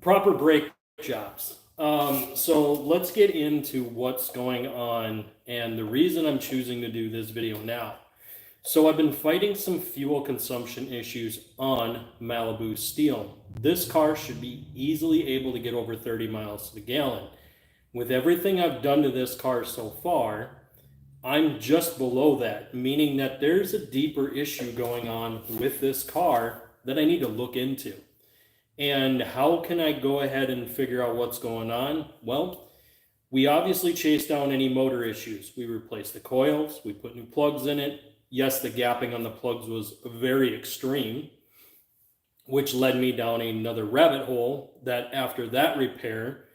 Proper brake jobs. So let's get into what's going on and the reason I'm choosing to do this video now. So I've been fighting some fuel consumption issues on Malibu steel. This car should be easily able to get over 30 miles to the gallon. With everything I've done to this car so far, I'm just below that, meaning that there's a deeper issue going on with this car that I need to look into. And how can I go ahead and figure out what's going on? Well, we obviously chased down any motor issues. We replaced the coils, we put new plugs in it. Yes, the gapping on the plugs was very extreme, which led me down another rabbit hole that after that repair,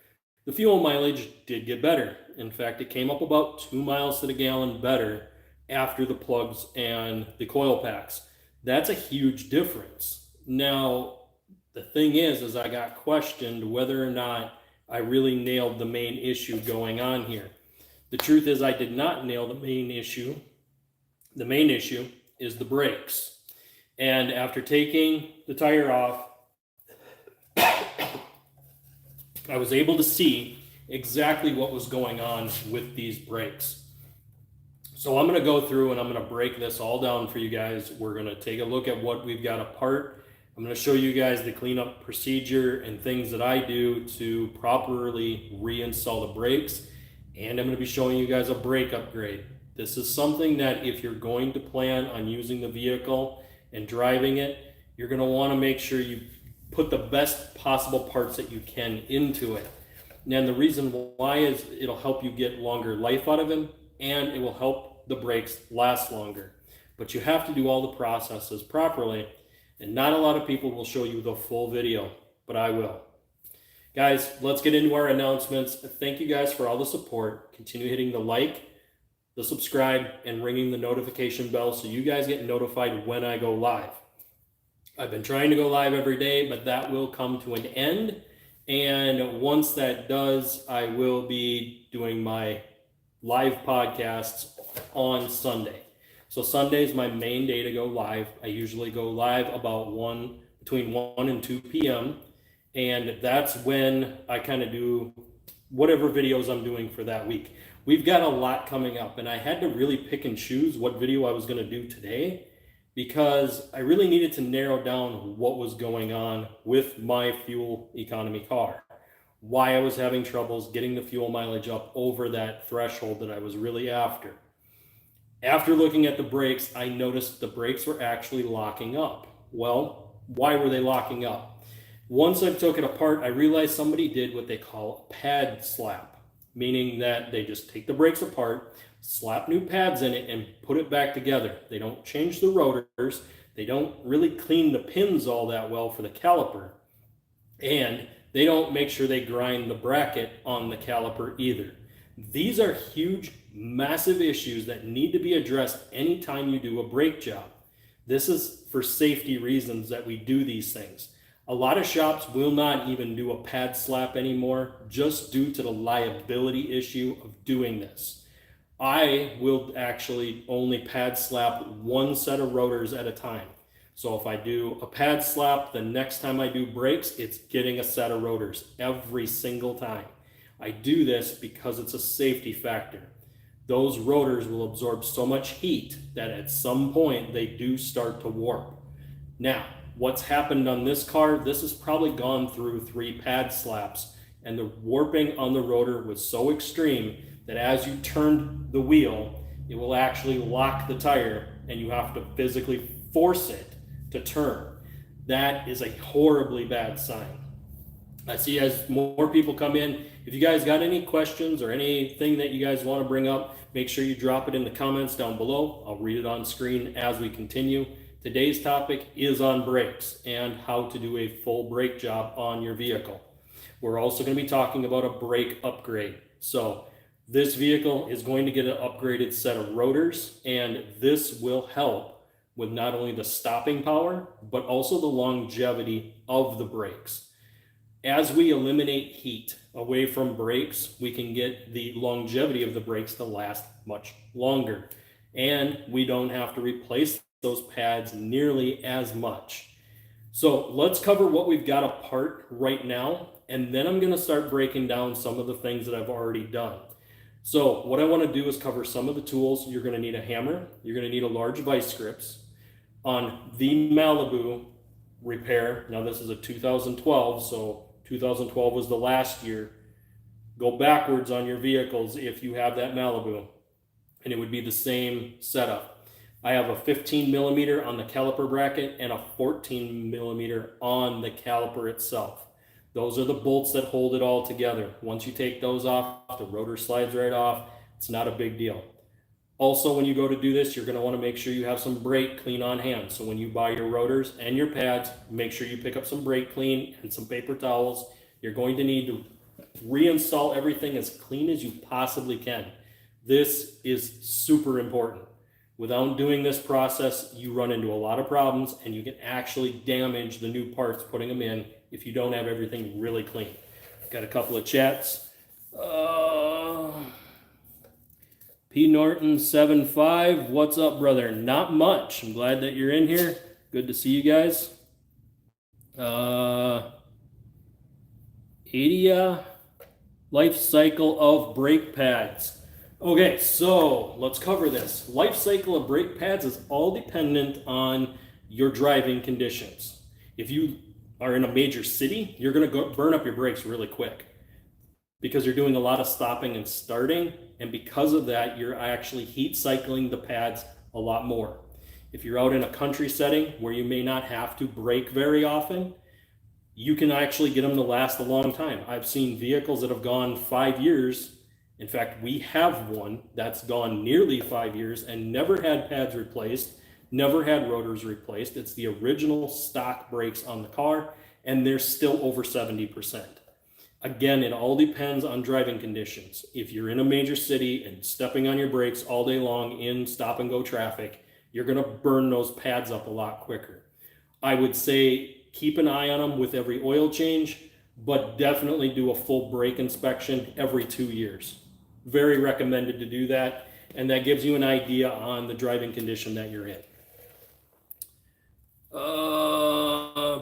the fuel mileage did get better. In fact, it came up about 2 miles to the gallon better after the plugs and the coil packs. That's a huge difference. Now, the thing is I got questioned whether or not I really nailed the main issue going on here. The truth is I did not nail the main issue. The main issue is the brakes. And after taking the tire off, I was able to see exactly what was going on with these brakes. So I'm going to go through and I'm going to break this all down for you guys. We're going to take a look at what we've got apart. I'm going to show you guys the cleanup procedure and things that I do to properly reinstall the brakes. And I'm going to be showing you guys a brake upgrade. This is something that if you're going to plan on using the vehicle and driving it, you're going to want to make sure you put the best possible parts that you can into it. And the reason why is it'll help you get longer life out of them and it will help the brakes last longer. But you have to do all the processes properly. And not a lot of people will show you the full video, but I will. Guys, let's get into our announcements. Thank you guys for all the support. Continue hitting the like, the subscribe, and ringing the notification bell so you guys get notified when I go live. I've been trying to go live every day, but that will come to an end. And once that does, I will be doing my live podcasts on Sunday. So Sunday is my main day to go live. I usually go live about between 1 and 2 p.m. And that's when I kind of do whatever videos I'm doing for that week. We've got a lot coming up and I had to really pick and choose what video I was going to do today because I really needed to narrow down what was going on with my fuel economy car. Why I was having troubles getting the fuel mileage up over that threshold that I was really after. After looking at the brakes, I noticed the brakes were actually locking up. Well, why were they locking up? Once I took it apart, I realized somebody did what they call a pad slap, meaning that they just take the brakes apart, slap new pads in it, and put it back together. They don't change the rotors. They don't really clean the pins all that well for the caliper. And they don't make sure they grind the bracket on the caliper either. These are huge, massive issues that need to be addressed anytime you do a brake job. This is for safety reasons that we do these things. A lot of shops will not even do a pad slap anymore just due to the liability issue of doing this. I will actually only pad slap one set of rotors at a time. So if I do a pad slap, the next time I do brakes, it's getting a set of rotors every single time. I do this because it's a safety factor. Those rotors will absorb so much heat that at some point they do start to warp. Now, what's happened on this car, this has probably gone through 3 pad slaps and the warping on the rotor was so extreme that as you turn the wheel, it will actually lock the tire and you have to physically force it to turn. That is a horribly bad sign. I see as more people come in, if you guys got any questions or anything that you guys want to bring up, make sure you drop it in the comments down below. I'll read it on screen as we continue. Today's topic is on brakes and how to do a full brake job on your vehicle. We're also going to be talking about a brake upgrade. So this vehicle is going to get an upgraded set of rotors, and this will help with not only the stopping power, but also the longevity of the brakes. As we eliminate heat away from brakes, we can get the longevity of the brakes to last much longer. And we don't have to replace those pads nearly as much. So let's cover what we've got apart right now, and then I'm going to start breaking down some of the things that I've already done. So what I want to do is cover some of the tools. You're going to need a hammer. You're going to need a large vice grips. On the Malibu repair, now this is a 2012, so 2012 was the last year. Go backwards on your vehicles if you have that Malibu, and it would be the same setup. I have a 15 millimeter on the caliper bracket and a 14 millimeter on the caliper itself. Those are the bolts that hold it all together. Once you take those off, the rotor slides right off. It's not a big deal. Also, when you go to do this, you're going to want to make sure you have some brake clean on hand. So when you buy your rotors and your pads, make sure you pick up some brake clean and some paper towels. You're going to need to reinstall everything as clean as you possibly can. This is super important. Without doing this process, you run into a lot of problems and you can actually damage the new parts putting them in if you don't have everything really clean. Got a couple of chats. P. Norton 75, what's up, brother? Not much. I'm glad that you're in here. Good to see you guys. Adia, life cycle of brake pads. Okay, so let's cover this. Life cycle of brake pads is all dependent on your driving conditions. If you are in a major city, you're going to go burn up your brakes really quick because you're doing a lot of stopping and starting, and because of that, you're actually heat cycling the pads a lot more. If you're out in a country setting where you may not have to brake very often, you can actually get them to last a long time. I've seen vehicles that have gone 5 years. In fact, we have one that's gone nearly 5 years and never had pads replaced, never had rotors replaced. It's the original stock brakes on the car, and they're still over 70%. Again, it all depends on driving conditions. If you're in a major city and stepping on your brakes all day long in stop and go traffic, you're going to burn those pads up a lot quicker. I would say keep an eye on them with every oil change, but definitely do a full brake inspection every 2 years. Very recommended to do that, and that gives you an idea on the driving condition that you're in.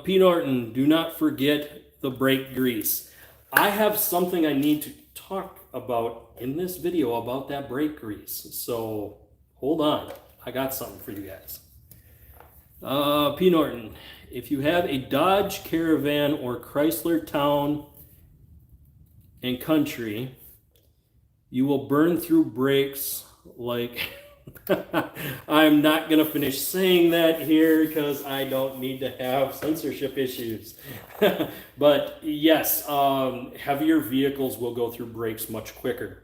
P. Norton, do not forget the brake grease. I have something I need to talk about in this video about that brake grease. So hold on. I got something for you guys. P. Norton, if you have a Dodge Caravan or Chrysler Town and Country, you will burn through brakes like... I'm not going to finish saying that here because I don't need to have censorship issues. But yes, heavier vehicles will go through brakes much quicker.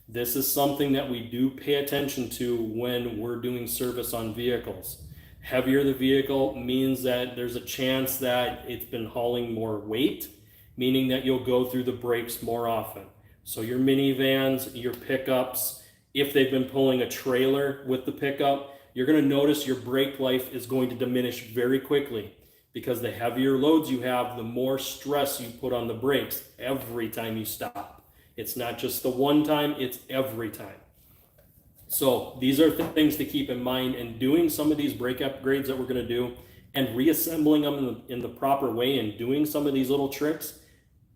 This is something that we do pay attention to when we're doing service on vehicles. Heavier the vehicle means that there's a chance that it's been hauling more weight, meaning that you'll go through the brakes more often. So your minivans, your pickups, if they've been pulling a trailer with the pickup, you're going to notice your brake life is going to diminish very quickly because the heavier loads you have, the more stress you put on the brakes every time you stop. It's not just the one time, it's every time. So these are things to keep in mind, and doing some of these brake upgrades that we're going to do and reassembling them in the proper way and doing some of these little tricks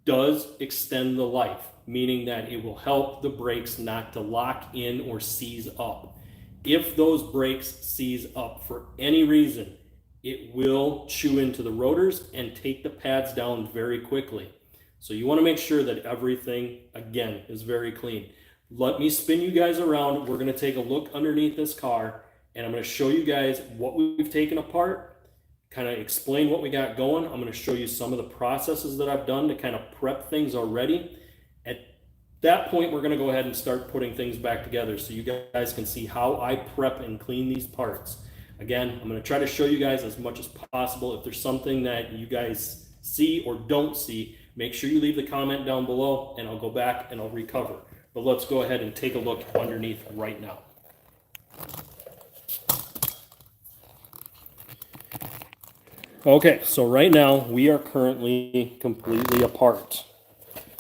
does extend the life, meaning that it will help the brakes not to lock in or seize up. If those brakes seize up for any reason, it will chew into the rotors and take the pads down very quickly. So you want to make sure that everything, again, is very clean. Let me spin you guys around. We're going to take a look underneath this car, and I'm going to show you guys what we've taken apart, kind of explain what we got going. I'm going to show you some of the processes that I've done to kind of prep things already. At that point, we're going to go ahead and start putting things back together so you guys can see how I prep and clean these parts. Again, I'm going to try to show you guys as much as possible. If there's something that you guys see or don't see, make sure you leave the comment down below and I'll go back and I'll recover. But let's go ahead and take a look underneath right now. Okay, so right now we are currently completely apart.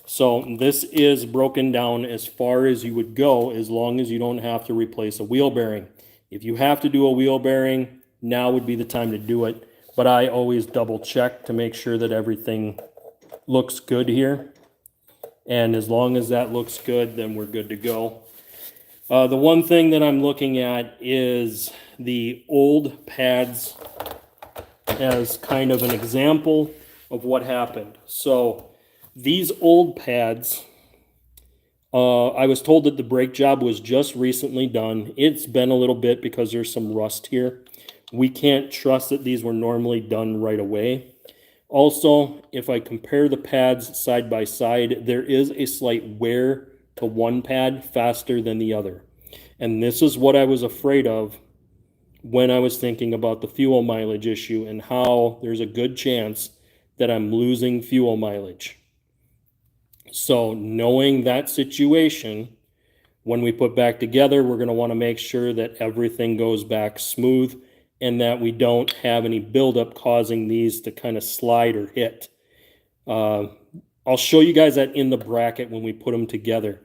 So this is broken down as far as you would go as long as you don't have to replace a wheel bearing. If you have to do a wheel bearing, now would be the time to do it. but I always double check to make sure that everything looks good here. And as long as that looks good, then we're good to go. The one thing that I'm looking at is the old pads as kind of an example of what happened. So these old pads, I was told that the brake job was just recently done. It's been a little bit because there's some rust here. We can't trust that these were normally done right away. Also, if I compare the pads side by side, there is a slight wear to one pad faster than the other. And this is what I was afraid of when I was thinking about the fuel mileage issue and how there's a good chance that I'm losing fuel mileage. So knowing that situation, when we put back together, we're going to want to make sure that everything goes back smooth and that we don't have any buildup causing these to kind of slide or hit. I'll show you guys that in the bracket when we put them together,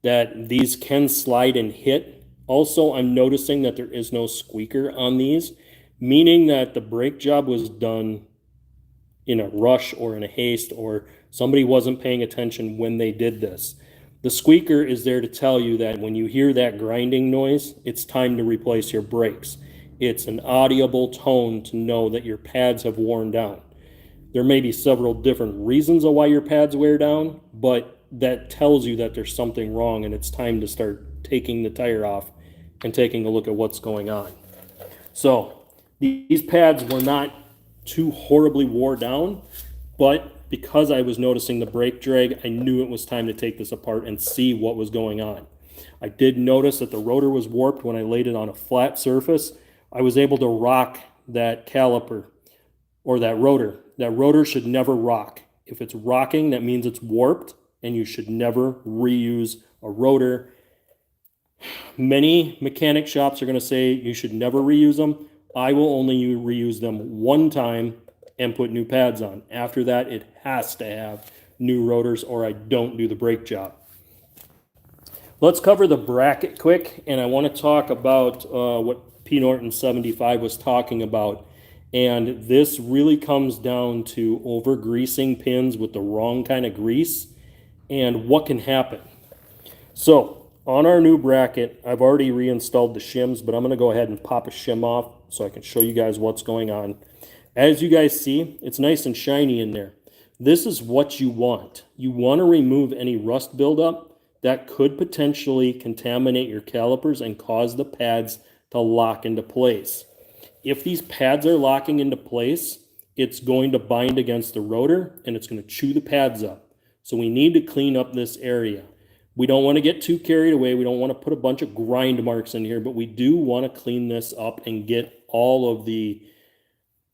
that these can slide and hit. Also, I'm noticing that there is no squeaker on these, meaning that the brake job was done in a rush or in a haste, or somebody wasn't paying attention when they did this. The squeaker is there to tell you that when you hear that grinding noise, it's time to replace your brakes. It's an audible tone to know that your pads have worn down. There may be several different reasons of why your pads wear down, but that tells you that there's something wrong and it's time to start taking the tire off and taking a look at what's going on. So these pads were not too horribly wore down, but because I was noticing the brake drag, I knew it was time to take this apart and see what was going on. I did notice that the rotor was warped when I laid it on a flat surface. I was able to rock that caliper or that rotor. That rotor should never rock. If it's rocking, that means it's warped, and you should never reuse a rotor. Many mechanic shops are going to say you should never reuse them. I will only reuse them one time and put new pads on. After that, it has to have new rotors or I don't do the brake job. Let's cover the bracket quick, and I want to talk about what P. Norton 75 was talking about. And this really comes down to over greasing pins with the wrong kind of grease and what can happen. So on our new bracket, I've already reinstalled the shims, but I'm going to go ahead and pop a shim off so I can show you guys what's going on. As you guys see, it's nice and shiny in there. This is what you want. You want to remove any rust buildup that could potentially contaminate your calipers and cause the pads to lock into place. If these pads are locking into place, it's going to bind against the rotor and it's going to chew the pads up. So we need to clean up this area. We don't want to get too carried away. We don't want to put a bunch of grind marks in here, but we do want to clean this up and get all of the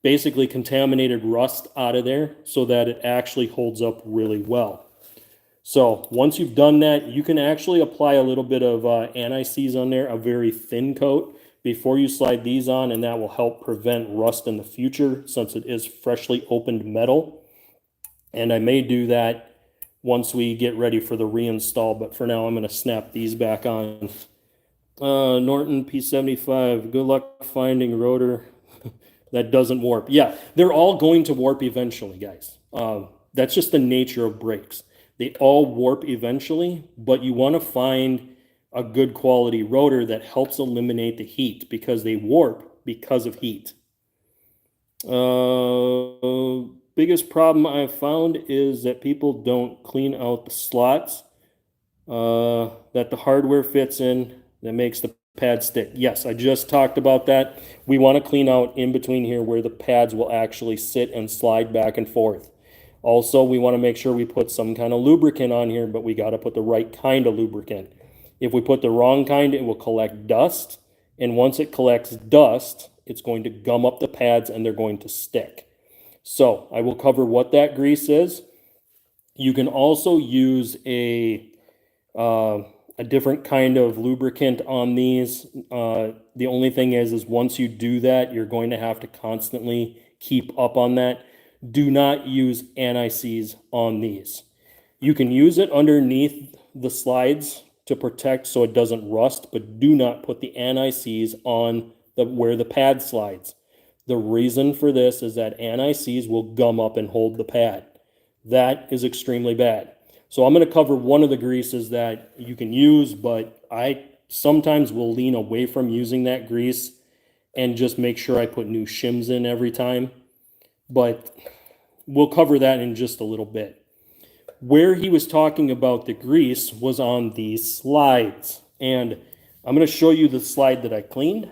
basically contaminated rust out of there so that it actually holds up really well. So once you've done that, you can actually apply a little bit of anti-seize on there, a very thin coat, before you slide these on, and that will help prevent rust in the future since it is freshly opened metal. And I may do that once we get ready for the reinstall, but for now I'm going to snap these back on. Norton P75, good luck finding rotor that doesn't warp. Yeah, they're all going to warp eventually, guys. That's just the nature of brakes. They all warp eventually, but you want to find a good quality rotor that helps eliminate the heat because they warp because of heat. Biggest problem I've found is that people don't clean out the slots that the hardware fits in that makes the pad stick. Yes, I just talked about that. We want to clean out in between here where the pads will actually sit and slide back and forth. Also, we want to make sure we put some kind of lubricant on here, but we got to put the right kind of lubricant. If we put the wrong kind, it will collect dust. And once it collects dust, it's going to gum up the pads and they're going to stick. So I will cover what that grease is. You can also use a different kind of lubricant on these. The only thing is once you do that, you're going to have to constantly keep up on that. Do not use anti-seize on these. You can use it underneath the slides to protect so it doesn't rust, but do not put the anti-seize on where the pad slides. The reason for this is that anti-seize will gum up and hold the pad. That is extremely bad. So I'm going to cover one of the greases that you can use, but I sometimes will lean away from using that grease and just make sure I put new shims in every time. But we'll cover that in just a little bit. Where he was talking about the grease was on these slides. And I'm going to show you the slide that I cleaned.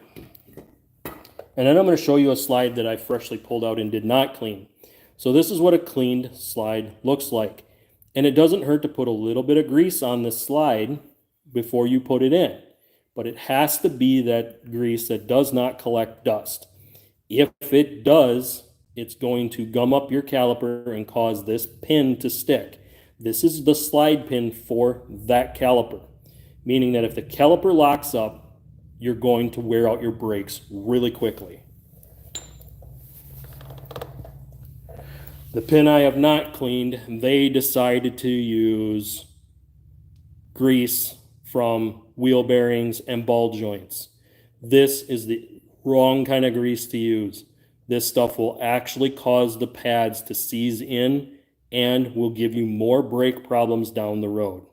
And then I'm going to show you a slide that I freshly pulled out and did not clean. So this is what a cleaned slide looks like. And it doesn't hurt to put a little bit of grease on the slide before you put it in. But it has to be that grease that does not collect dust. If it does, it's going to gum up your caliper and cause this pin to stick. This is the slide pin for that caliper, meaning that if the caliper locks up, you're going to wear out your brakes really quickly. The pin I have not cleaned, they decided to use grease from wheel bearings and ball joints. This is the wrong kind of grease to use. This stuff will actually cause the pads to seize in and will give you more brake problems down the road.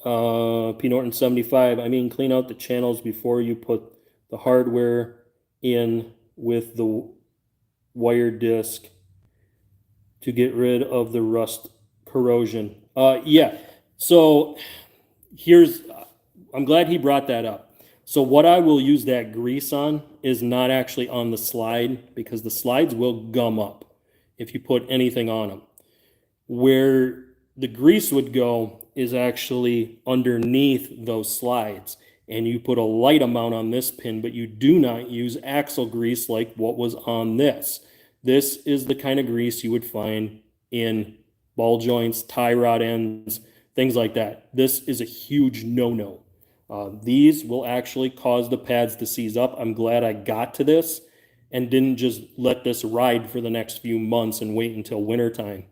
P. Norton 75, I mean, clean out the channels before you put the hardware in with the wire disc to get rid of the rust corrosion. Yeah, so I'm glad he brought that up. So what I will use that grease on is not actually on the slide, because the slides will gum up if you put anything on them. Where the grease would go is actually underneath those slides. And you put a light amount on this pin, but you do not use axle grease like what was on this. This is the kind of grease you would find in ball joints, tie rod ends, things like that. This is a huge no-no. These will actually cause the pads to seize up. I'm glad I got to this and didn't just let this ride for the next few months and wait until wintertime,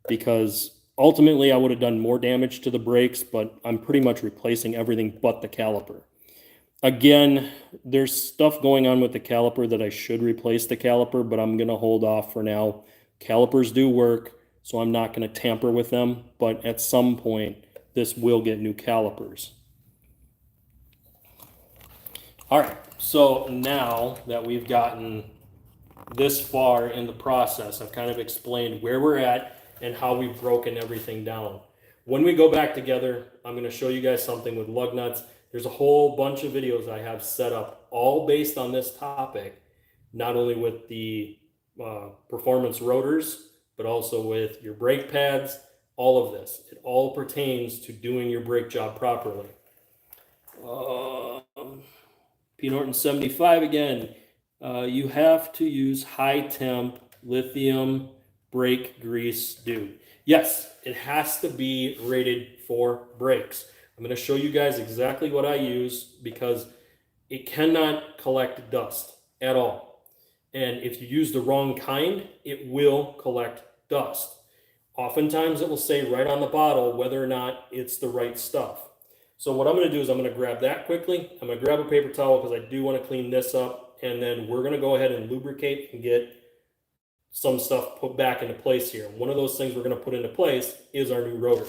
because ultimately I would have done more damage to the brakes, but I'm pretty much replacing everything but the caliper. Again, there's stuff going on with the caliper that I should replace the caliper, but I'm going to hold off for now. Calipers do work, so I'm not going to tamper with them, but at some point this will get new calipers. All right, so now that we've gotten this far in the process, I've kind of explained where we're at and how we've broken everything down. When we go back together, I'm going to show you guys something with lug nuts. There's a whole bunch of videos I have set up all based on this topic, not only with the performance rotors, but also with your brake pads, all of this. It all pertains to doing your brake job properly. P. Norton 75 again. You have to use high temp lithium brake grease, dude. Yes, it has to be rated for brakes. I'm going to show you guys exactly what I use, because it cannot collect dust at all. And if you use the wrong kind, it will collect dust. Oftentimes it will say right on the bottle whether or not it's the right stuff. So what I'm going to do is I'm going to grab that quickly. I'm going to grab a paper towel because I do want to clean this up. And then we're going to go ahead and lubricate and get some stuff put back into place here. One of those things we're going to put into place is our new rotor.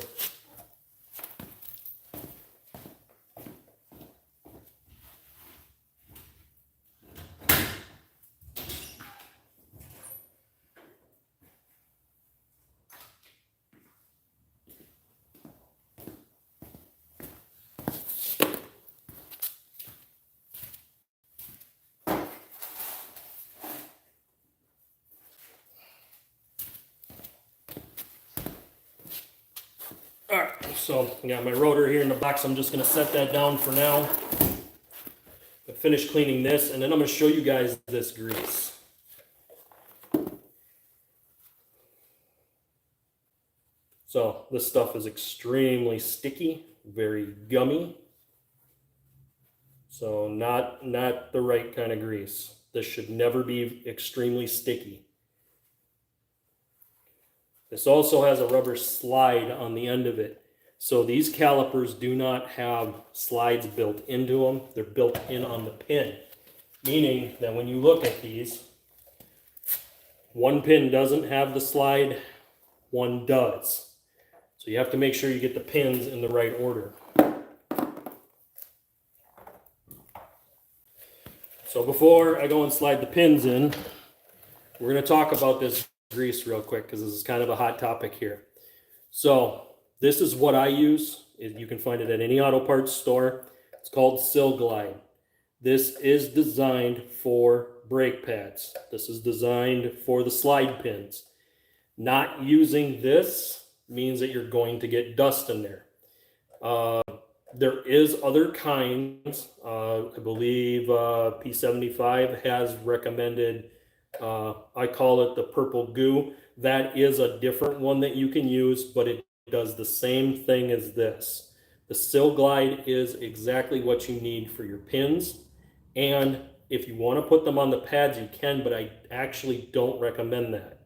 All right, so I got my rotor here in the box. I'm just going to set that down for now. I finished cleaning this, and then I'm going to show you guys this grease. So this stuff is extremely sticky, very gummy. So not the right kind of grease. This should never be extremely sticky. This also has a rubber slide on the end of it. So these calipers do not have slides built into them. They're built in on the pin, meaning that when you look at these, one pin doesn't have the slide, one does. So you have to make sure you get the pins in the right order. So before I go and slide the pins in, we're going to talk about this grease real quick because this is kind of a hot topic here. So this is what I use. You can find it at any auto parts store. It's called Sil Glide. This is designed for brake pads. This is designed for the slide pins. Not using this means that you're going to get dust in there. There is other kinds. I believe P75 has recommended, I call it the purple goo. That is a different one that you can use, but it does the same thing as this. The Sil Glide is exactly what you need for your pins. And if you want to put them on the pads, you can, but I actually don't recommend that.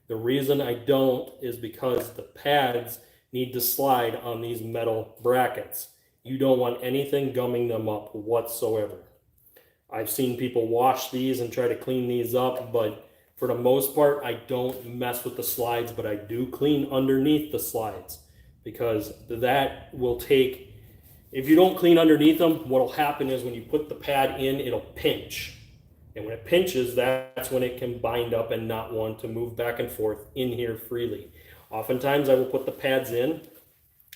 The reason I don't is because the pads need to slide on these metal brackets. You don't want anything gumming them up whatsoever. I've seen people wash these and try to clean these up, but for the most part, I don't mess with the slides, but I do clean underneath the slides because that will take, if you don't clean underneath them, what will happen is when you put the pad in, it'll pinch. And when it pinches, that's when it can bind up and not want to move back and forth in here freely. Oftentimes I will put the pads in,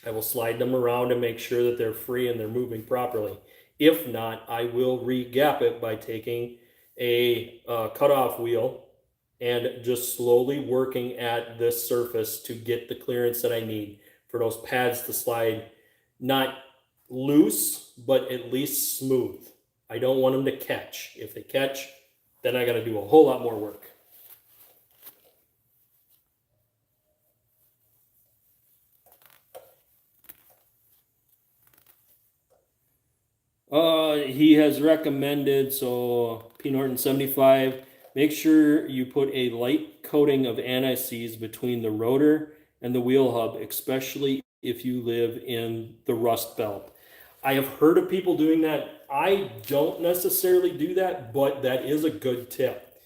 I will slide them around and make sure that they're free and they're moving properly. If not, I will re-gap it by taking a cutoff wheel and just slowly working at this surface to get the clearance that I need for those pads to slide not loose, but at least smooth. I don't want them to catch. If they catch, then I got to do a whole lot more work. He has recommended, so P Norton 75, make sure you put a light coating of anti-seize between the rotor and the wheel hub, especially if you live in the Rust Belt. I have heard of people doing that. I don't necessarily do that, but that is a good tip.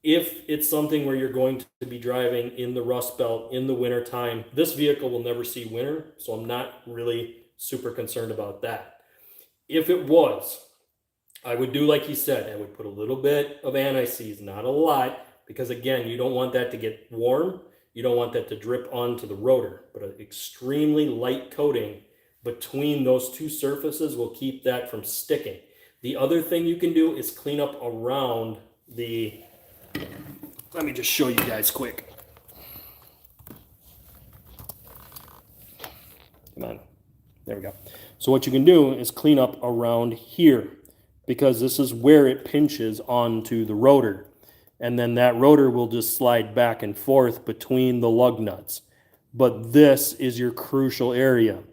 If it's something where you're going to be driving in the Rust Belt in the winter time, this vehicle will never see winter, so I'm not really super concerned about that. If it was, I would do like he said. I would put a little bit of anti-seize, not a lot, because again, you don't want that to get warm. You don't want that to drip onto the rotor, but an extremely light coating between those two surfaces will keep that from sticking. The other thing you can do is clean up around the, let me just show you guys quick. Come on, there we go. So what you can do is clean up around here because this is where it pinches onto the rotor. And then that rotor will just slide back and forth between the lug nuts. But this is your crucial area.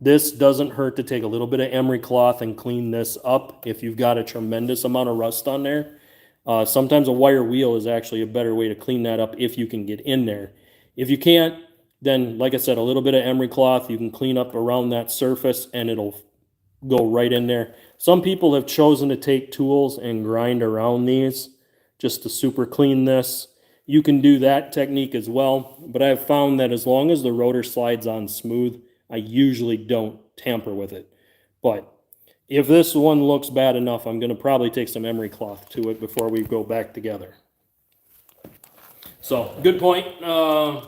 This doesn't hurt to take a little bit of emery cloth and clean this up if you've got a tremendous amount of rust on there. Sometimes a wire wheel is actually a better way to clean that up if you can get in there. If you can't, then like I said, a little bit of emery cloth, you can clean up around that surface and it'll go right in there. Some people have chosen to take tools and grind around these just to super clean this. You can do that technique as well, but I've found that as long as the rotor slides on smooth, I usually don't tamper with it. But if this one looks bad enough, I'm going to probably take some emery cloth to it before we go back together. So, good point,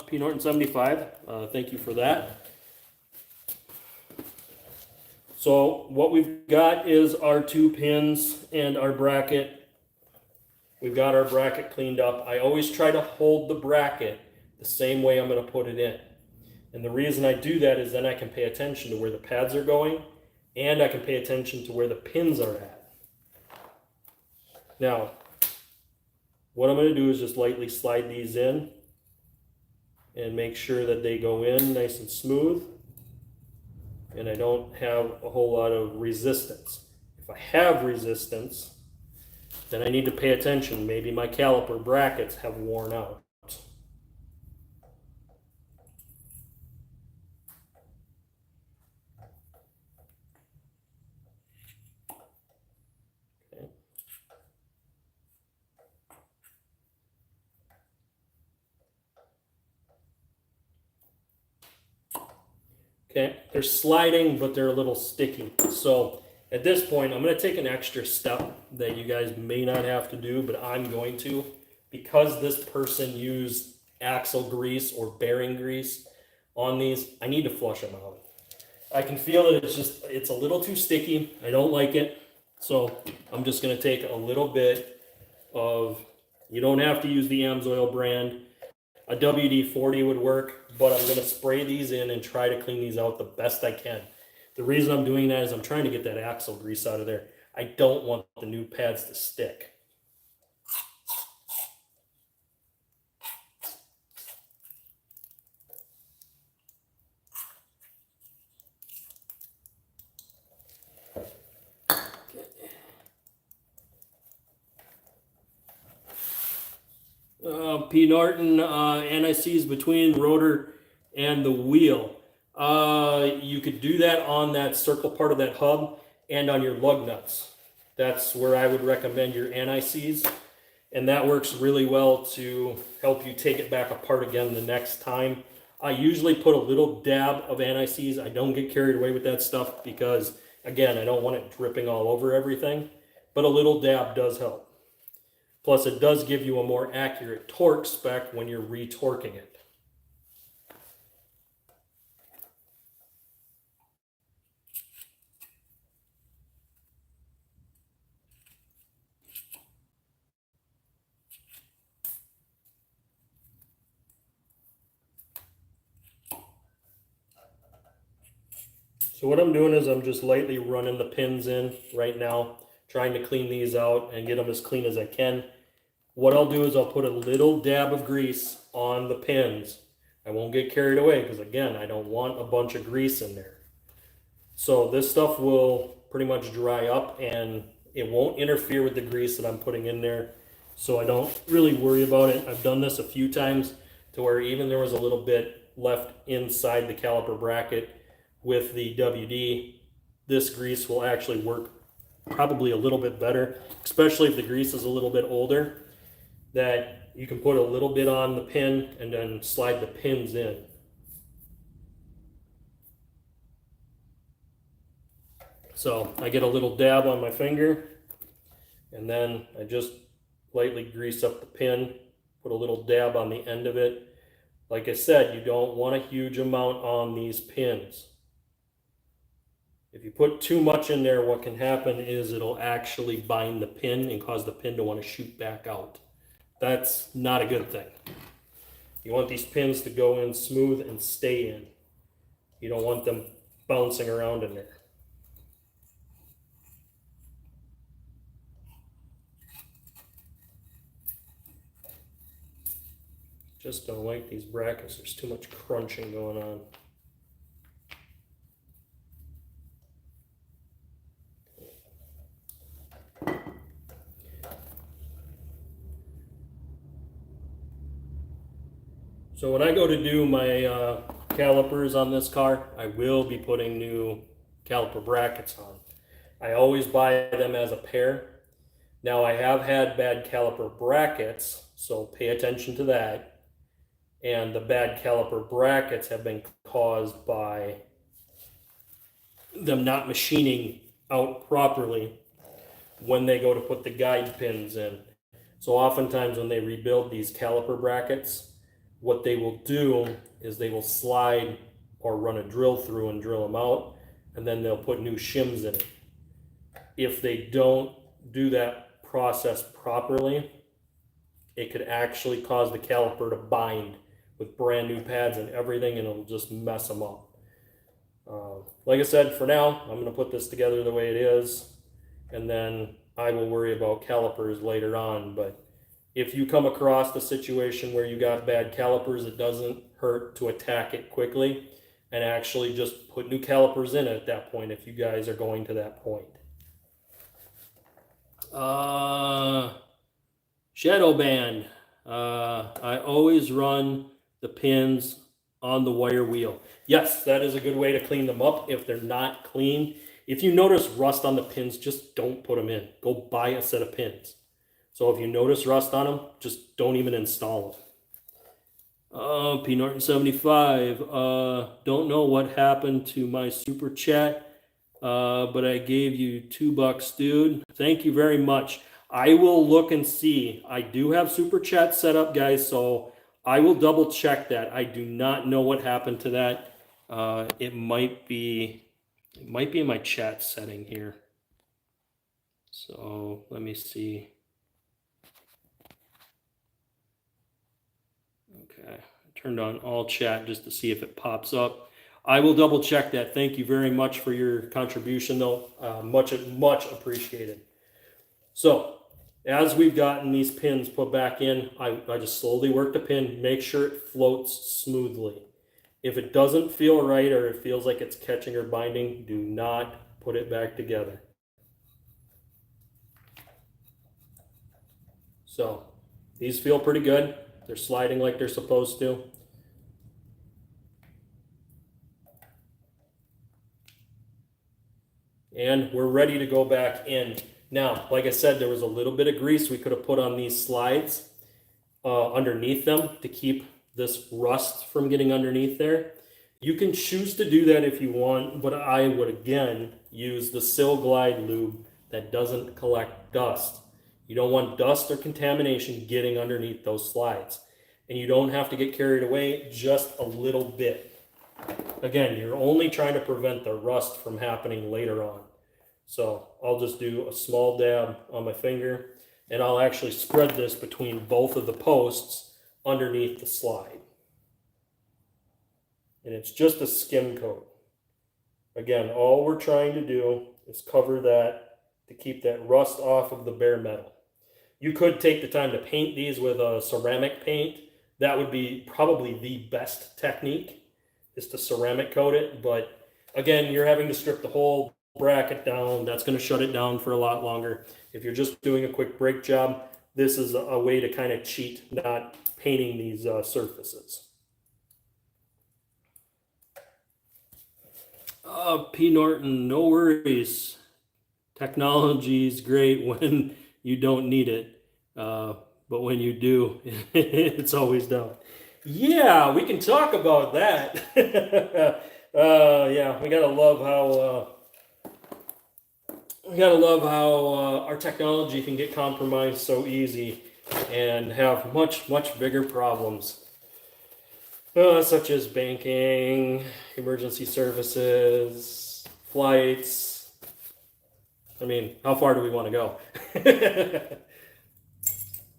P Norton 75. Thank you for that. So, what we've got is our two pins and our bracket. We've got our bracket cleaned up. I always try to hold the bracket the same way I'm going to put it in. And the reason I do that is then I can pay attention to where the pads are going and I can pay attention to where the pins are at. Now, what I'm going to do is just lightly slide these in and make sure that they go in nice and smooth and I don't have a whole lot of resistance. If I have resistance, then I need to pay attention. Maybe my caliper brackets have worn out. Okay, they're sliding, but they're a little sticky. So at this point, I'm going to take an extra step that you guys may not have to do, but I'm going to, because this person used axle grease or bearing grease on these. I need to flush them out. I can feel that it's a little too sticky. I don't like it. So I'm just going to take a little bit of, you don't have to use the AMSOIL brand. A WD-40 would work, but I'm going to spray these in and try to clean these out the best I can. The reason I'm doing that is I'm trying to get that axle grease out of there. I don't want the new pads to stick. P. Norton NICs between rotor and the wheel. You could do that on that circle part of that hub and on your lug nuts. That's where I would recommend your NICs. And that works really well to help you take it back apart again the next time. I usually put a little dab of NICs. I don't get carried away with that stuff because, again, I don't want it dripping all over everything. But a little dab does help. Plus, it does give you a more accurate torque spec when you're retorquing it. So what I'm doing is I'm just lightly running the pins in right now, trying to clean these out and get them as clean as I can. What I'll do is I'll put a little dab of grease on the pins. I won't get carried away because, again, I don't want a bunch of grease in there. So this stuff will pretty much dry up and it won't interfere with the grease that I'm putting in there. So I don't really worry about it. I've done this a few times to where even there was a little bit left inside the caliper bracket with the WD. This grease will actually work probably a little bit better, especially if the grease is a little bit older, that you can put a little bit on the pin and then slide the pins in. So I get a little dab on my finger and then I just lightly grease up the pin, put a little dab on the end of it. Like I said, you don't want a huge amount on these pins. If you put too much in there, what can happen is it'll actually bind the pin and cause the pin to want to shoot back out. That's not a good thing. You want these pins to go in smooth and stay in. You don't want them bouncing around in there. Just don't like these brackets. There's too much crunching going on. So when I go to do my calipers on this car, I will be putting new caliper brackets on. I always buy them as a pair. Now I have had bad caliper brackets, so pay attention to that. And the bad caliper brackets have been caused by them not machining out properly when they go to put the guide pins in. So oftentimes when they rebuild these caliper brackets, what they will do is they will slide or run a drill through and drill them out, and then they'll put new shims in it. If they don't do that process properly, it could actually cause the caliper to bind with brand new pads and everything, and it'll just mess them up. Like I said, for now, I'm going to put this together the way it is, and then I will worry about calipers later on. But if you come across the situation where you got bad calipers, it doesn't hurt to attack it quickly and actually just put new calipers in at that point if you guys are going to that point. Shadow band. I always run the pins on the wire wheel. Yes, that is a good way to clean them up if they're not clean. If you notice rust on the pins, just don't put them in. Go buy a set of pins. So if you notice rust on them, just don't even install P Norton 75. Don't know what happened to my super chat, but I gave you $2, dude. Thank you very much. I will look and see. I do have super chat set up, guys, so I will double check that. I do not know what happened to that. It might be in my chat setting here. So let me see. Okay, I turned on all chat just to see if it pops up. I will double check that. Thank you very much for your contribution, though. Much appreciated. So, as we've gotten these pins put back in, I just slowly work the pin, make sure it floats smoothly. If it doesn't feel right or it feels like it's catching or binding, do not put it back together. So, these feel pretty good. They're sliding like they're supposed to. And we're ready to go back in. Now, like I said, there was a little bit of grease we could have put on these slides underneath them to keep this rust from getting underneath there. You can choose to do that if you want, but I would again use the Sil Glide lube that doesn't collect dust. You don't want dust or contamination getting underneath those slides. And you don't have to get carried away, just a little bit. Again, you're only trying to prevent the rust from happening later on. So I'll just do a small dab on my finger, and I'll actually spread this between both of the posts underneath the slide. And it's just a skim coat. Again, all we're trying to do is cover that to keep that rust off of the bare metal. You could take the time to paint these with a ceramic paint. That would be probably the best technique, is to ceramic coat it. But again, you're having to strip the whole bracket down. That's going to shut it down for a lot longer. If you're just doing a quick brake job, this is a way to kind of cheat, not painting these surfaces. P. Norton, no worries. Technology is great when you don't need it. But when you do, it's always down. Yeah, we can talk about that. Yeah, we gotta love how our technology can get compromised so easy and have much bigger problems, such as banking, emergency services, flights. I mean, how far do we want to go?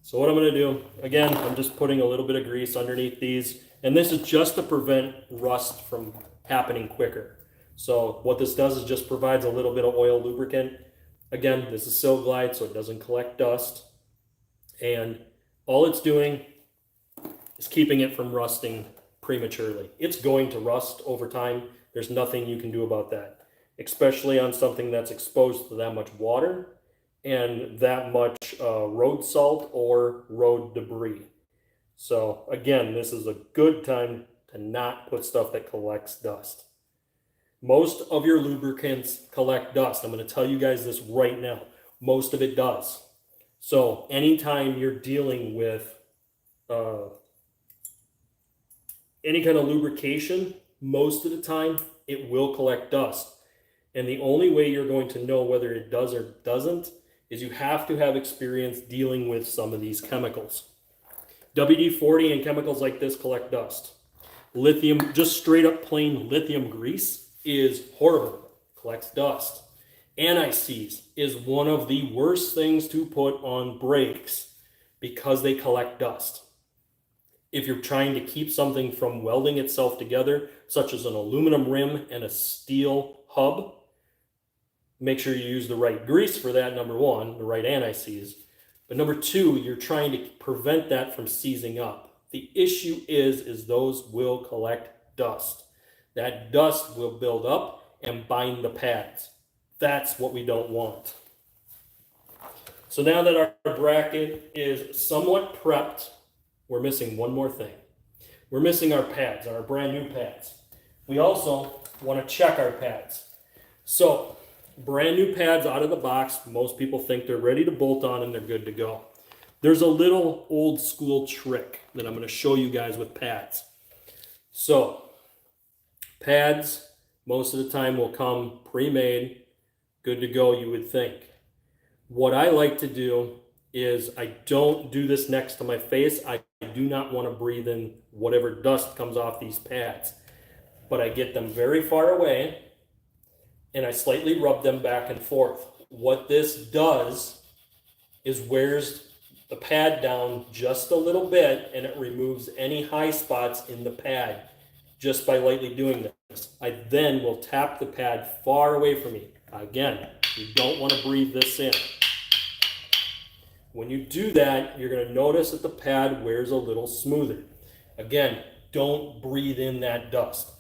So what I'm going to do, again, I'm just putting a little bit of grease underneath these, and this is just to prevent rust from happening quicker. So what this does is just provides a little bit of oil lubricant. Again, this is Sil Glide, so it doesn't collect dust. And all it's doing is keeping it from rusting prematurely. It's going to rust over time. There's nothing you can do about that, especially on something that's exposed to that much water and that much road salt or road debris. So again, this is a good time to not put stuff that collects dust. Most of your lubricants collect dust. I'm going to tell you guys this right now. Most of it does. So anytime you're dealing with any kind of lubrication, most of the time it will collect dust. And the only way you're going to know whether it does or doesn't is you have to have experience dealing with some of these chemicals. WD-40 and chemicals like this collect dust. Lithium, just straight up plain lithium grease, is horrible, collects dust. Anti-seize is one of the worst things to put on brakes because they collect dust. If you're trying to keep something from welding itself together, such as an aluminum rim and a steel hub, make sure you use the right grease for that, number one, the right anti-seize. But number two, you're trying to prevent that from seizing up. The issue is those will collect dust. That dust will build up and bind the pads. That's what we don't want. So now that our bracket is somewhat prepped, we're missing one more thing. We're missing our pads, our brand new pads. We also want to check our pads. So brand new pads out of the box, most people think they're ready to bolt on and they're good to go. There's a little old school trick that I'm going to show you guys with pads. So pads most of the time will come pre-made, good to go, you would think. What I like to do is I don't do this next to my face. I do not want to breathe in whatever dust comes off these pads. But I get them very far away and I slightly rub them back and forth. What this does is wears the pad down just a little bit and it removes any high spots in the pad just by lightly doing this. I then will tap the pad far away from me. Again, you don't want to breathe this in. When you do that, you're going to notice that the pad wears a little smoother. Again, don't breathe in that dust.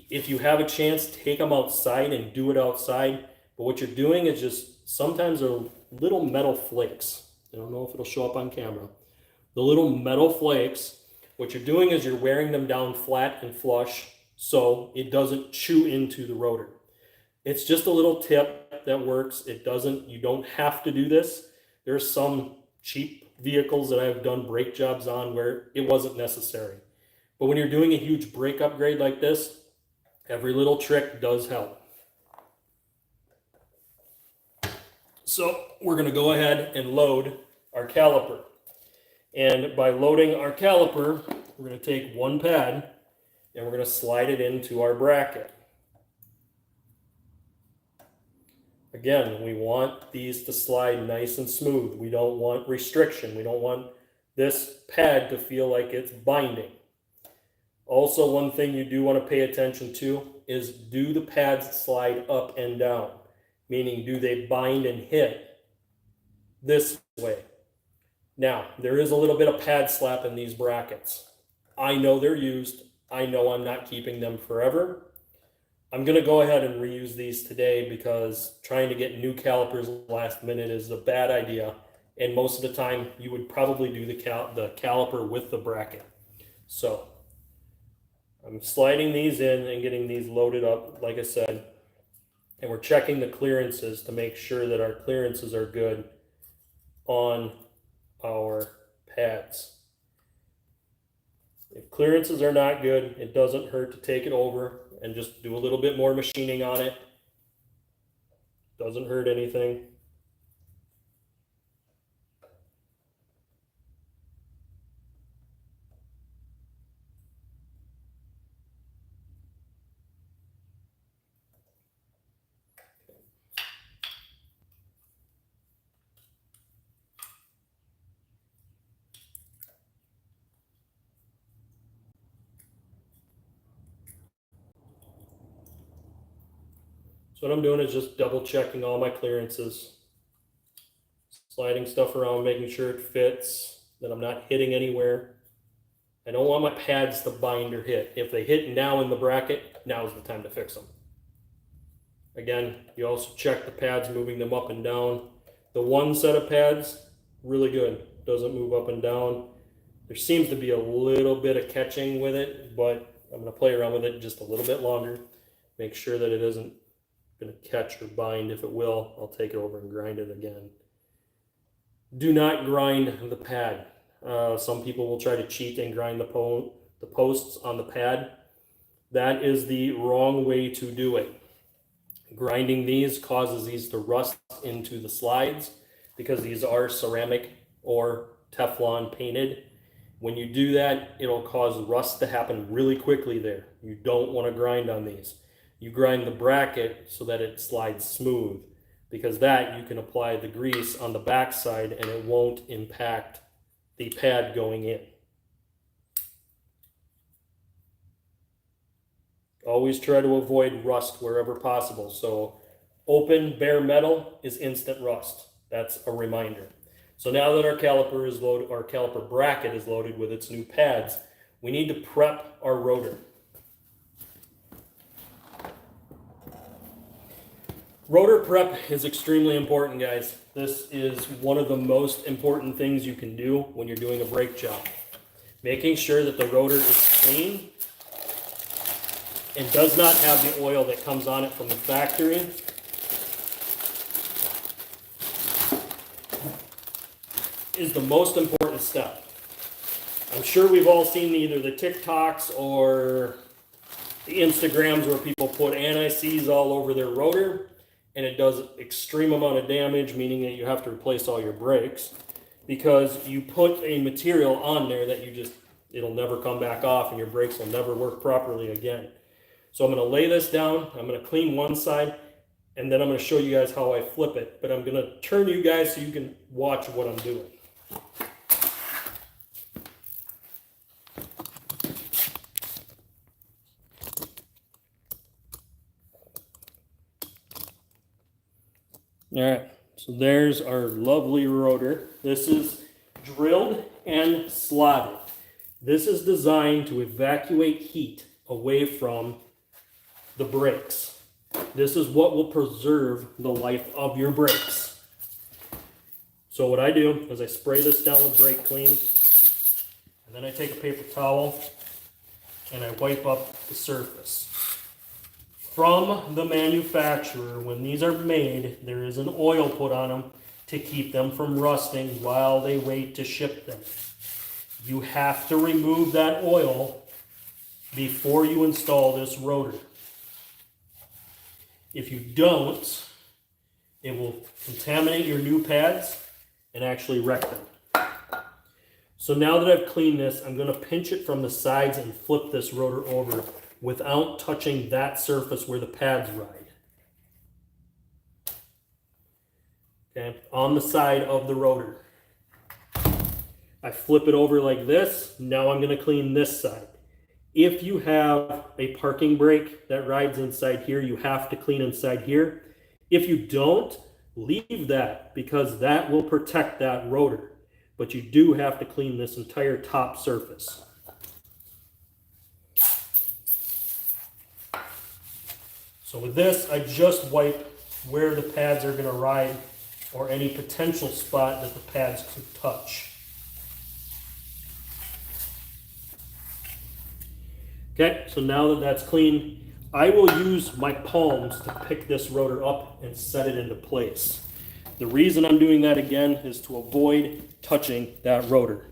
If you have a chance, take them outside and do it outside. But what you're doing is just, sometimes they're little metal flakes. I don't know if it'll show up on camera. The little metal flakes, what you're doing is you're wearing them down flat and flush so it doesn't chew into the rotor. It's just a little tip that works. You don't have to do this. There's some cheap vehicles that I've done brake jobs on where it wasn't necessary. But when you're doing a huge brake upgrade like this, every little trick does help. So we're going to go ahead and load our caliper. And by loading our caliper, we're going to take one pad and we're going to slide it into our bracket. Again, we want these to slide nice and smooth. We don't want restriction. We don't want this pad to feel like it's binding. Also, one thing you do want to pay attention to is, do the pads slide up and down? Meaning, do they bind and hit this way? Now, there is a little bit of pad slap in these brackets. I know they're used. I know I'm not keeping them forever. I'm going to go ahead and reuse these today because trying to get new calipers last minute is a bad idea. And most of the time, you would probably do the caliper with the bracket. So I'm sliding these in and getting these loaded up, like I said. And we're checking the clearances to make sure that our clearances are good on our pads. If clearances are not good, it doesn't hurt to take it over and just do a little bit more machining on it. Doesn't hurt anything. So what I'm doing is just double checking all my clearances, sliding stuff around, making sure it fits, that I'm not hitting anywhere. I don't want my pads to bind or hit. If they hit now in the bracket, now is the time to fix them. Again, you also check the pads, moving them up and down. The one set of pads, really good, doesn't move up and down. There seems to be a little bit of catching with it, but I'm going to play around with it just a little bit longer. Make sure that it isn't going to catch or bind. If it will, I'll take it over and grind it again. Do not grind the pad. Some people will try to cheat and grind the posts on the pad. That is the wrong way to do it. Grinding these causes these to rust into the slides because these are ceramic or Teflon painted. When you do that, it'll cause rust to happen really quickly there. You don't want to grind on these. You grind the bracket so that it slides smooth, because that you can apply the grease on the back side and it won't impact the pad going in. Always try to avoid rust wherever possible. So open bare metal is instant rust. That's a reminder. So now that our caliper is loaded, our caliper bracket is loaded with its new pads, we need to prep our rotor. Rotor prep is extremely important, guys. This is one of the most important things you can do when you're doing a brake job. Making sure that the rotor is clean and does not have the oil that comes on it from the factory. is the most important step. I'm sure we've all seen either the TikToks or the Instagrams where people put anti-seize all over their rotor, and it does extreme amount of damage, meaning that you have to replace all your brakes because you put a material on there that it'll never come back off and your brakes will never work properly again. So I'm going to lay this down, I'm going to clean one side, and then I'm going to show you guys how I flip it. But I'm going to turn you guys so you can watch what I'm doing. All right, so there's our lovely rotor. This is drilled and slotted. This is designed to evacuate heat away from the brakes. This is what will preserve the life of your brakes. So what I do is I spray this down with brake clean, and then I take a paper towel and I wipe up the surface. From the manufacturer, when these are made, there is an oil put on them to keep them from rusting while they wait to ship them. You have to remove that oil before you install this rotor. If you don't, it will contaminate your new pads and actually wreck them. So now that I've cleaned this, I'm going to pinch it from the sides and flip this rotor over without touching that surface where the pads ride. Okay, on the side of the rotor. I flip it over like this. Now I'm going to clean this side. If you have a parking brake that rides inside here, you have to clean inside here. If you don't, leave that because that will protect that rotor. But you do have to clean this entire top surface. So with this, I just wipe where the pads are going to ride or any potential spot that the pads could touch. Okay, so now that that's clean, I will use my palms to pick this rotor up and set it into place. The reason I'm doing that again is to avoid touching that rotor.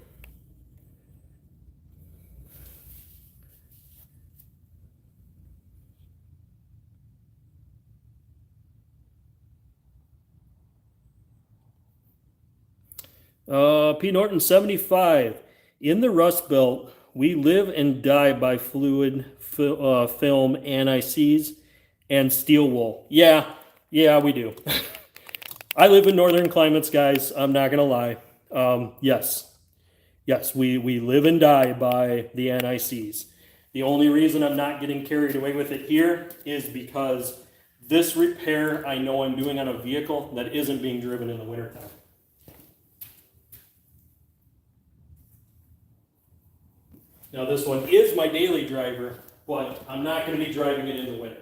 P. Norton 75. In the Rust Belt, we live and die by fluid, film, anti-seize, and steel wool. Yeah, we do. I live in northern climates, guys. I'm not going to lie. Yes, we live and die by the anti-seize. The only reason I'm not getting carried away with it here is because this repair I know I'm doing on a vehicle that isn't being driven in the wintertime. Now this one is my daily driver, but I'm not going to be driving it in the winter.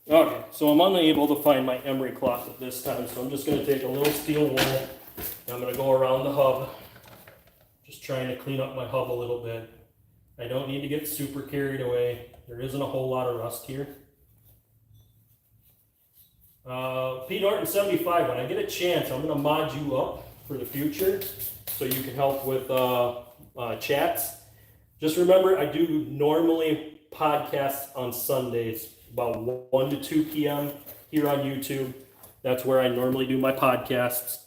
Okay, so I'm unable to find my emery cloth at this time, so I'm just going to take a little steel wool and I'm going to go around the hub. Just trying to clean up my hub a little bit. I don't need to get super carried away. There isn't a whole lot of rust here. P. Norton 75, when I get a chance, I'm going to mod you up for the future so you can help with chats. Just remember, I do normally podcasts on Sundays about 1 to 2 p.m. here on YouTube. That's where I normally do my podcasts.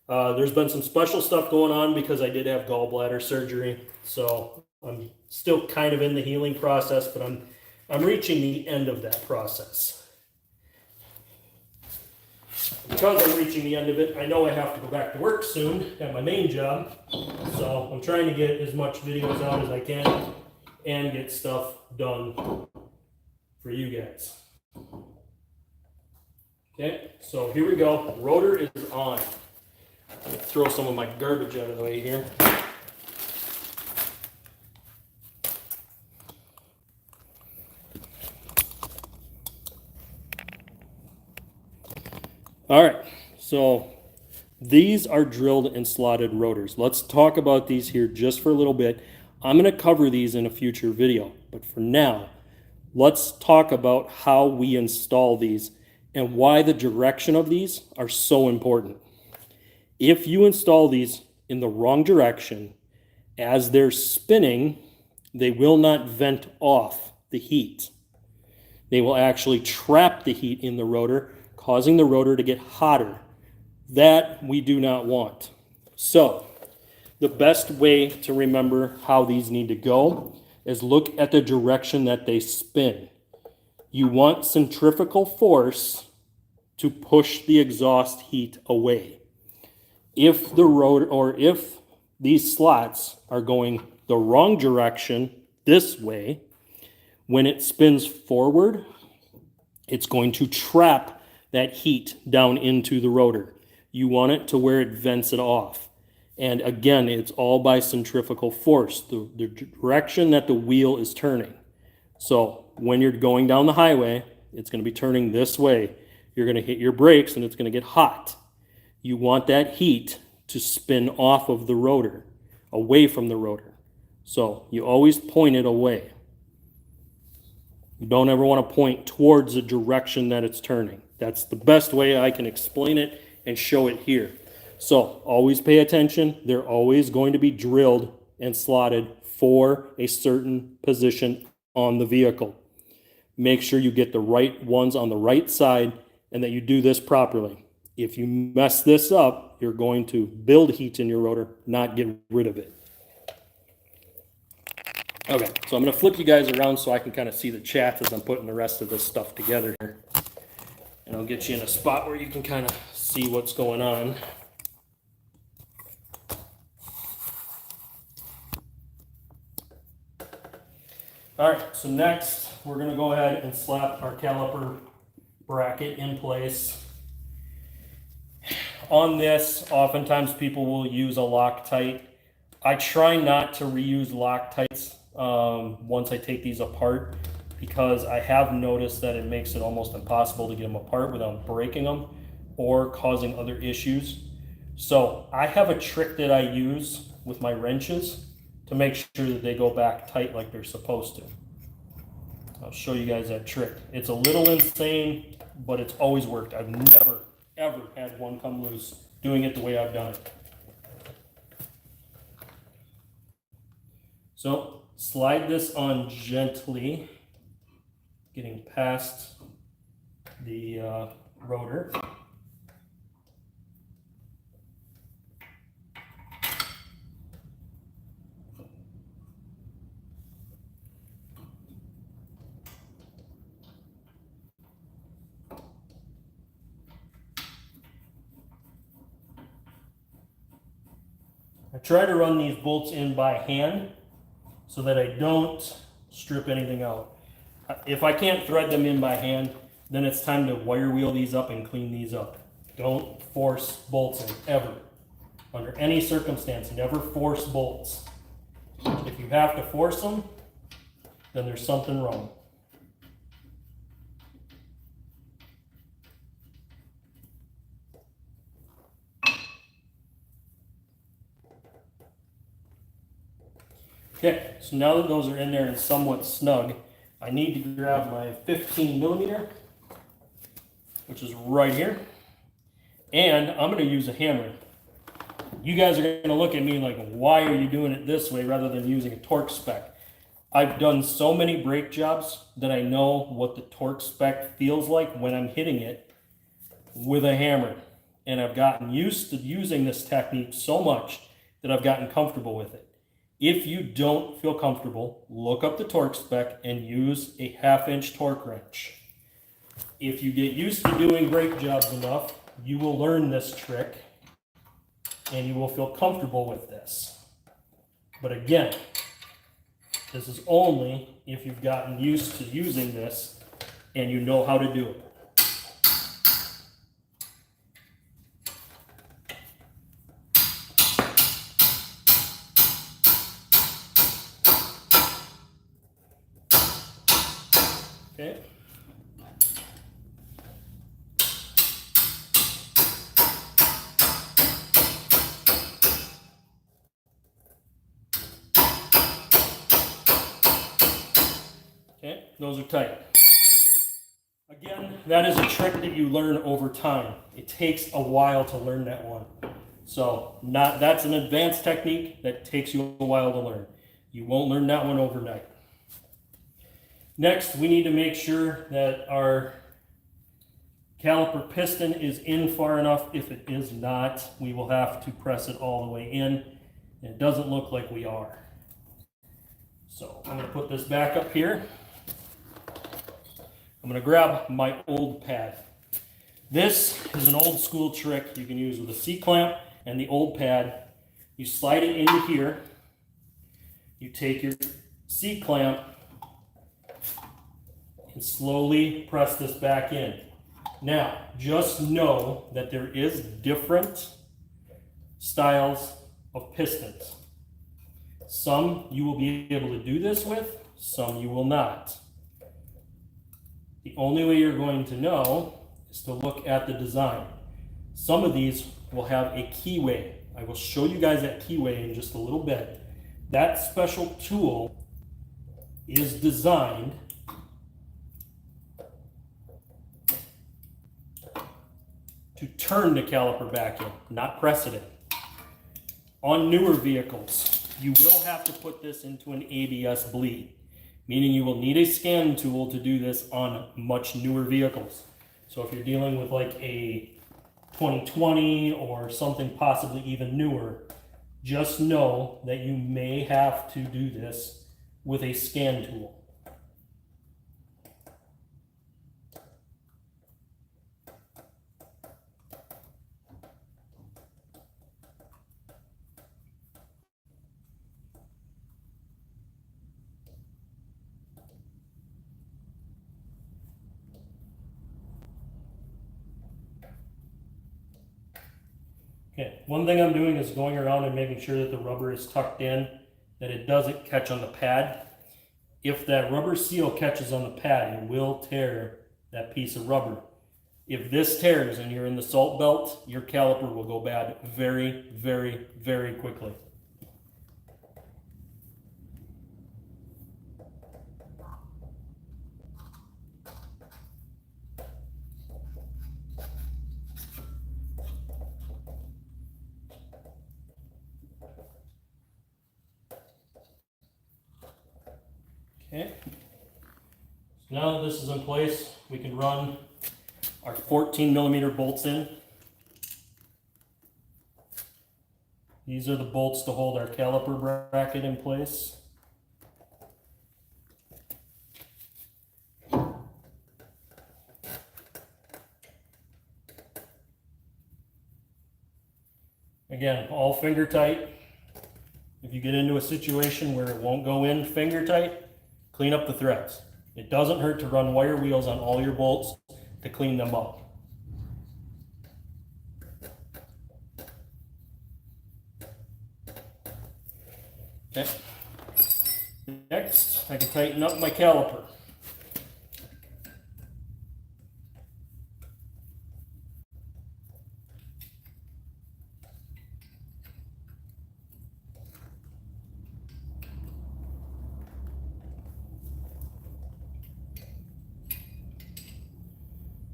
There's been some special stuff going on because I did have gallbladder surgery, so I'm still kind of in the healing process, but I'm reaching the end of that process. Because I'm reaching the end of it, I know I have to go back to work soon at my main job, so I'm trying to get as much videos out as I can and get stuff done for you guys. Okay, so here we go. Rotor is on. Throw some of my garbage out of the way here. All right, So these are drilled and slotted rotors. Let's talk about these here just for a little bit. I'm going to cover these in a future video, but for now, let's talk about how we install these and why the direction of these are so important. If you install these in the wrong direction, as they're spinning, they will not vent off the heat. They will actually trap the heat in the rotor, causing the rotor to get hotter. That we do not want. So, the best way to remember how these need to go is look at the direction that they spin. You want centrifugal force to push the exhaust heat away. If the rotor, or if these slots are going the wrong direction, this way, when it spins forward, it's going to trap that heat down into the rotor. You want it to where it vents it off. And again, it's all by centrifugal force, the direction that the wheel is turning. So when you're going down the highway, it's going to be turning this way. You're going to hit your brakes and it's going to get hot. You want that heat to spin off of the rotor, away from the rotor. So you always point it away. You don't ever want to point towards the direction that it's turning. That's the best way I can explain it and show it here. So always pay attention. They're always going to be drilled and slotted for a certain position on the vehicle. Make sure you get the right ones on the right side and that you do this properly. If you mess this up, you're going to build heat in your rotor, not get rid of it. Okay, so I'm going to flip you guys around so I can kind of see the chat as I'm putting the rest of this stuff together here. And I'll get you in a spot where you can kind of see what's going on. All right, so next we're going to go ahead and slap our caliper bracket in place. On this, oftentimes people will use a Loctite. I try not to reuse Loctites once I take these apart, because I have noticed that it makes it almost impossible to get them apart without breaking them or causing other issues. So I have a trick that I use with my wrenches to make sure that they go back tight like they're supposed to. I'll show you guys that trick. It's a little insane, but it's always worked. I've never, ever had one come loose doing it the way I've done it. So slide this on gently, getting past the rotor. I try to run these bolts in by hand so that I don't strip anything out. If I can't thread them in by hand, then it's time to wire wheel these up and clean these up. Don't force bolts in, ever. Under any circumstance, never force bolts. If you have to force them, then there's something wrong. Okay, so now that those are in there and somewhat snug, I need to grab my 15 millimeter, which is right here, and I'm going to use a hammer. You guys are going to look at me like, why are you doing it this way rather than using a torque spec? I've done so many brake jobs that I know what the torque spec feels like when I'm hitting it with a hammer. And I've gotten used to using this technique so much that I've gotten comfortable with it. If you don't feel comfortable, look up the torque spec and use a 1/2-inch torque wrench. If you get used to doing brake jobs enough, you will learn this trick and you will feel comfortable with this. But again, this is only if you've gotten used to using this and you know how to do it. Okay. those are tight. Again, that is a trick that you learn over time. It takes a while to learn that one. So that's an advanced technique that takes you a while to learn. You won't learn that one overnight. Next, we need to make sure that our caliper piston is in far enough. If it is not, we will have to press it all the way in. It doesn't look like we are. So I'm going to put this back up here. I'm going to grab my old pad. This is an old school trick you can use with a C-clamp and the old pad. You slide it into here. You take your C-clamp and slowly press this back in. Now, just know that there is different styles of pistons. Some you will be able to do this with, some you will not. The only way you're going to know is to look at the design. Some of these will have a keyway. I will show you guys that keyway in just a little bit. That special tool is designed to turn the caliper back in, not press it in. On newer vehicles, you will have to put this into an ABS bleed, meaning you will need a scan tool to do this on much newer vehicles. So if you're dealing with like a 2020 or something possibly even newer, just know that you may have to do this with a scan tool. Okay, one thing I'm doing is going around and making sure that the rubber is tucked in, that it doesn't catch on the pad. If that rubber seal catches on the pad, it will tear that piece of rubber. If this tears and you're in the salt belt, your caliper will go bad very, very, very quickly. Okay, so now that this is in place, we can run our 14mm bolts in. These are the bolts to hold our caliper bracket in place. Again, all finger tight. If you get into a situation where it won't go in finger tight, clean up the threads. It doesn't hurt to run wire wheels on all your bolts to clean them up. Okay. Next, I can tighten up my caliper.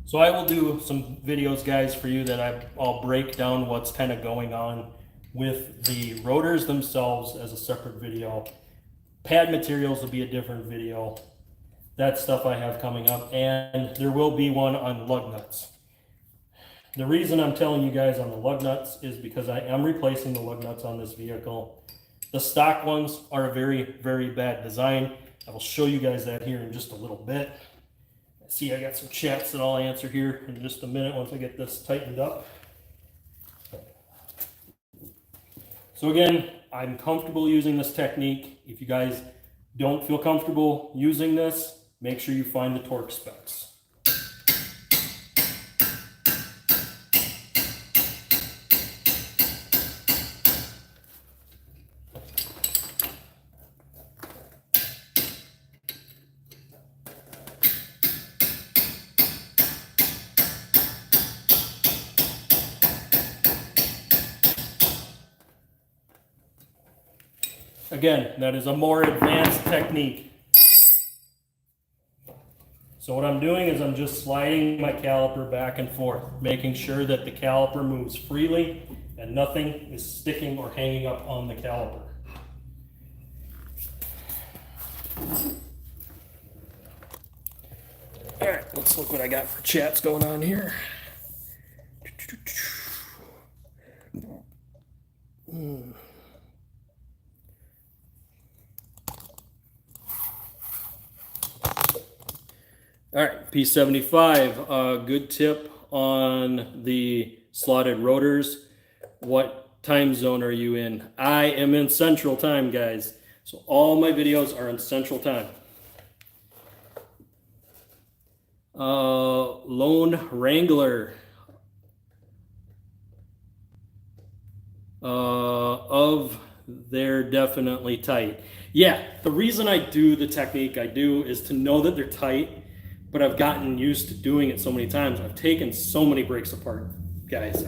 So I will do some videos, guys, for you that I'll break down what's kind of going on with the rotors themselves as a separate video. Pad materials will be a different video. That stuff I have coming up, and there will be one on lug nuts. The reason I'm telling you guys on the lug nuts is because I am replacing the lug nuts on this vehicle. The stock ones are a very, very bad design. I will show you guys that here in just a little bit. See, I got some chats that I'll answer here in just a minute once I get this tightened up. So again, I'm comfortable using this technique. If you guys don't feel comfortable using this, make sure you find the torque specs. Again, that is a more advanced technique. So what I'm doing is I'm just sliding my caliper back and forth, making sure that the caliper moves freely and nothing is sticking or hanging up on the caliper. All right, let's look what I got for chats going on here. All right, P75, good tip on the slotted rotors. What time zone are you in? I am in Central Time, guys. So all my videos are in Central Time. Lone Wrangler. They're definitely tight. Yeah, the reason I do the technique I do is to know that they're tight, but I've gotten used to doing it so many times. I've taken so many brakes apart, guys.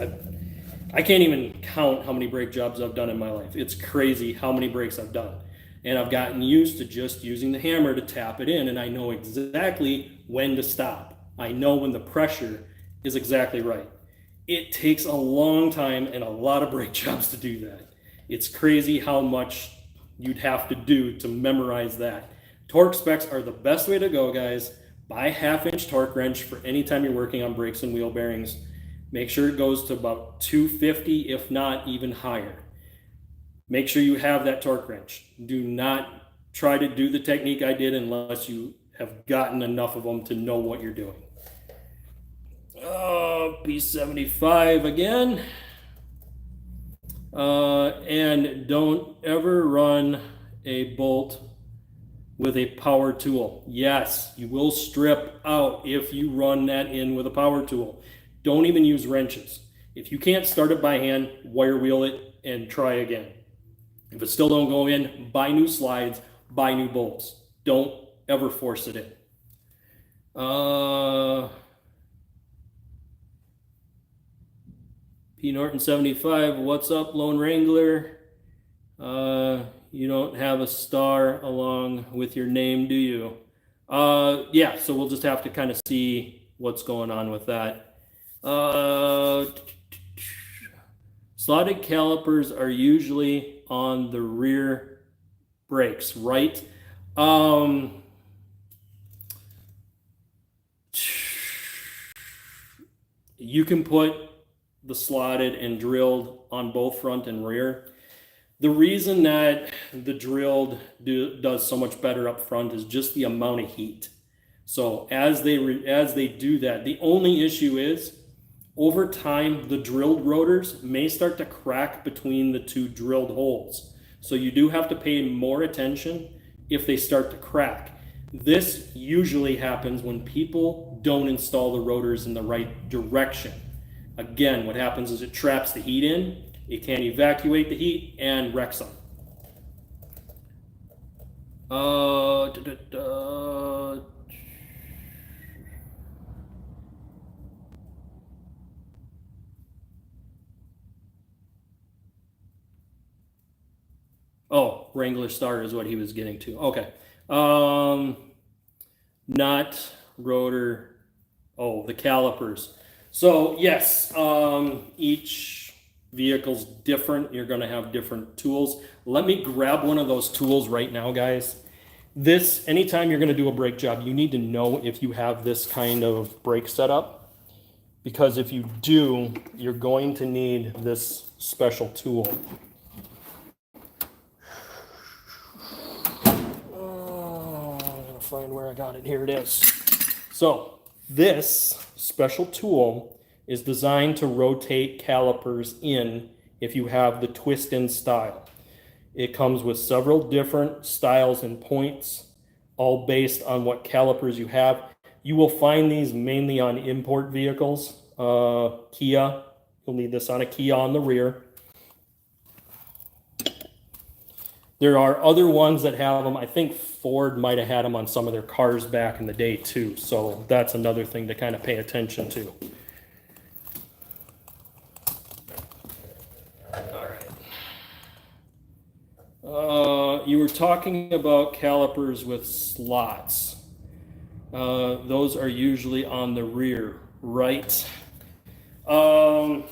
I can't even count how many brake jobs I've done in my life. It's crazy how many brakes I've done. And I've gotten used to just using the hammer to tap it in, and I know exactly when to stop. I know when the pressure is exactly right. It takes a long time and a lot of brake jobs to do that. It's crazy how much you'd have to do to memorize that. Torque specs are the best way to go, guys. Buy a 1/2-inch torque wrench for any time you're working on brakes and wheel bearings. Make sure it goes to about 250, if not even higher. Make sure you have that torque wrench. Do not try to do the technique I did unless you have gotten enough of them to know what you're doing. P75 again. And don't ever run a bolt with a power tool. Yes, you will strip out if you run that in with a power tool. Don't even use wrenches. If you can't start it by hand, wire wheel it and try again. If it still don't go in, buy new slides, buy new bolts. Don't ever force it in. P Norton 75, what's up, Lone Wrangler? You don't have a star along with your name, do you? Yeah, so we'll just have to kind of see what's going on with that. Slotted calipers are usually on the rear brakes, right? You can put the slotted and drilled on both front and rear. The reason that the drilled does so much better up front is just the amount of heat. So as they do that, the only issue is over time the drilled rotors may start to crack between the two drilled holes. So you do have to pay more attention if they start to crack. This usually happens when people don't install the rotors in the right direction. Again, what happens is it traps the heat in, it can't evacuate the heat, and wrecks them. Oh, Wrangler Star is what he was getting to. Okay. Not rotor. Oh, the calipers. So yes, each vehicle's different. You're going to have different tools. Let me grab one of those tools right now, guys. This, anytime you're going to do a brake job, you need to know if you have this kind of brake setup, because if you do, you're going to need this special tool. Oh, I'm going to find where I got it. Here it is. So this special tool is designed to rotate calipers in if you have the twist-in style. It comes with several different styles and points, all based on what calipers you have. You will find these mainly on import vehicles. Kia, you'll need this on a Kia on the rear. There are other ones that have them. I think Ford might have had them on some of their cars back in the day too. So that's another thing to kind of pay attention to. You were talking about calipers with slots. Those are usually on the rear, right? Calipers.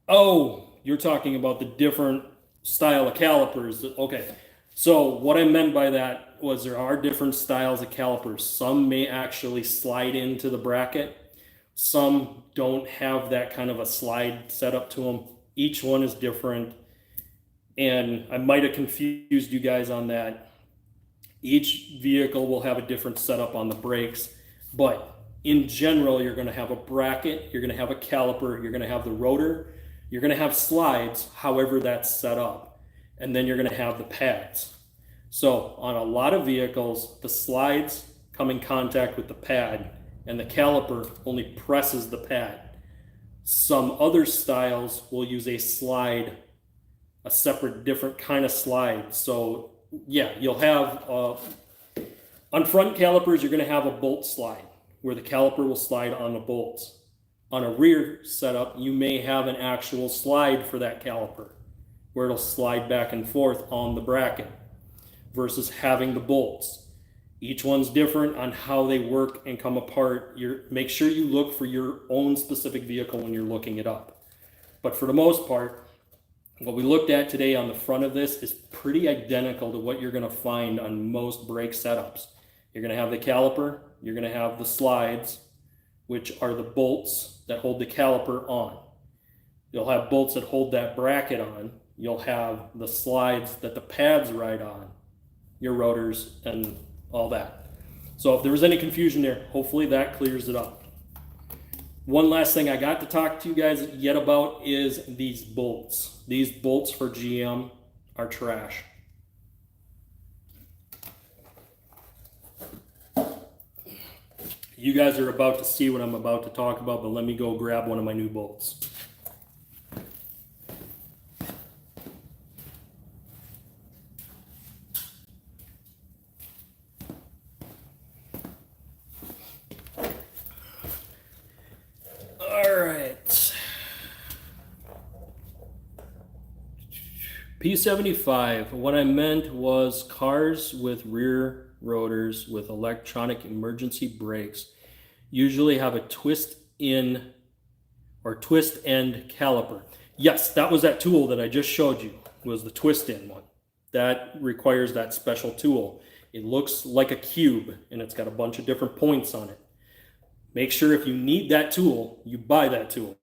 Oh, you're talking about the different style of calipers. Okay. So what I meant by that was there are different styles of calipers. Some may actually slide into the bracket. Some don't have that kind of a slide set up to them. Each one is different. And I might have confused you guys on that. Each vehicle will have a different setup on the brakes, but in general, you're going to have a bracket, you're going to have a caliper, you're going to have the rotor, you're going to have slides, however that's set up, and then you're going to have the pads. So on a lot of vehicles, the slides come in contact with the pad, and the caliper only presses the pad. Some other styles will use a slide, a separate, different kind of slide. So yeah, you'll have, on front calipers, you're going to have a bolt slide where the caliper will slide on the bolts. On a rear setup, you may have an actual slide for that caliper where it'll slide back and forth on the bracket versus having the bolts. Each one's different on how they work and come apart. Make sure you look for your own specific vehicle when you're looking it up. But for the most part, what we looked at today on the front of this is pretty identical to what you're going to find on most brake setups. You're going to have the caliper, you're going to have the slides, which are the bolts that hold the caliper on. You'll have bolts that hold that bracket on. You'll have the slides that the pads ride on, your rotors and all that. So if there was any confusion there, hopefully that clears it up. One last thing I got to talk to you guys yet about is these bolts. These bolts for GM are trash. You guys are about to see what I'm about to talk about, but let me go grab one of my new bolts. P75, what I meant was cars with rear rotors with electronic emergency brakes usually have a twist in or twist end caliper. Yes, that was that tool that I just showed you, was the twist in one. That requires that special tool. It looks like a cube and it's got a bunch of different points on it. Make sure if you need that tool, you buy that tool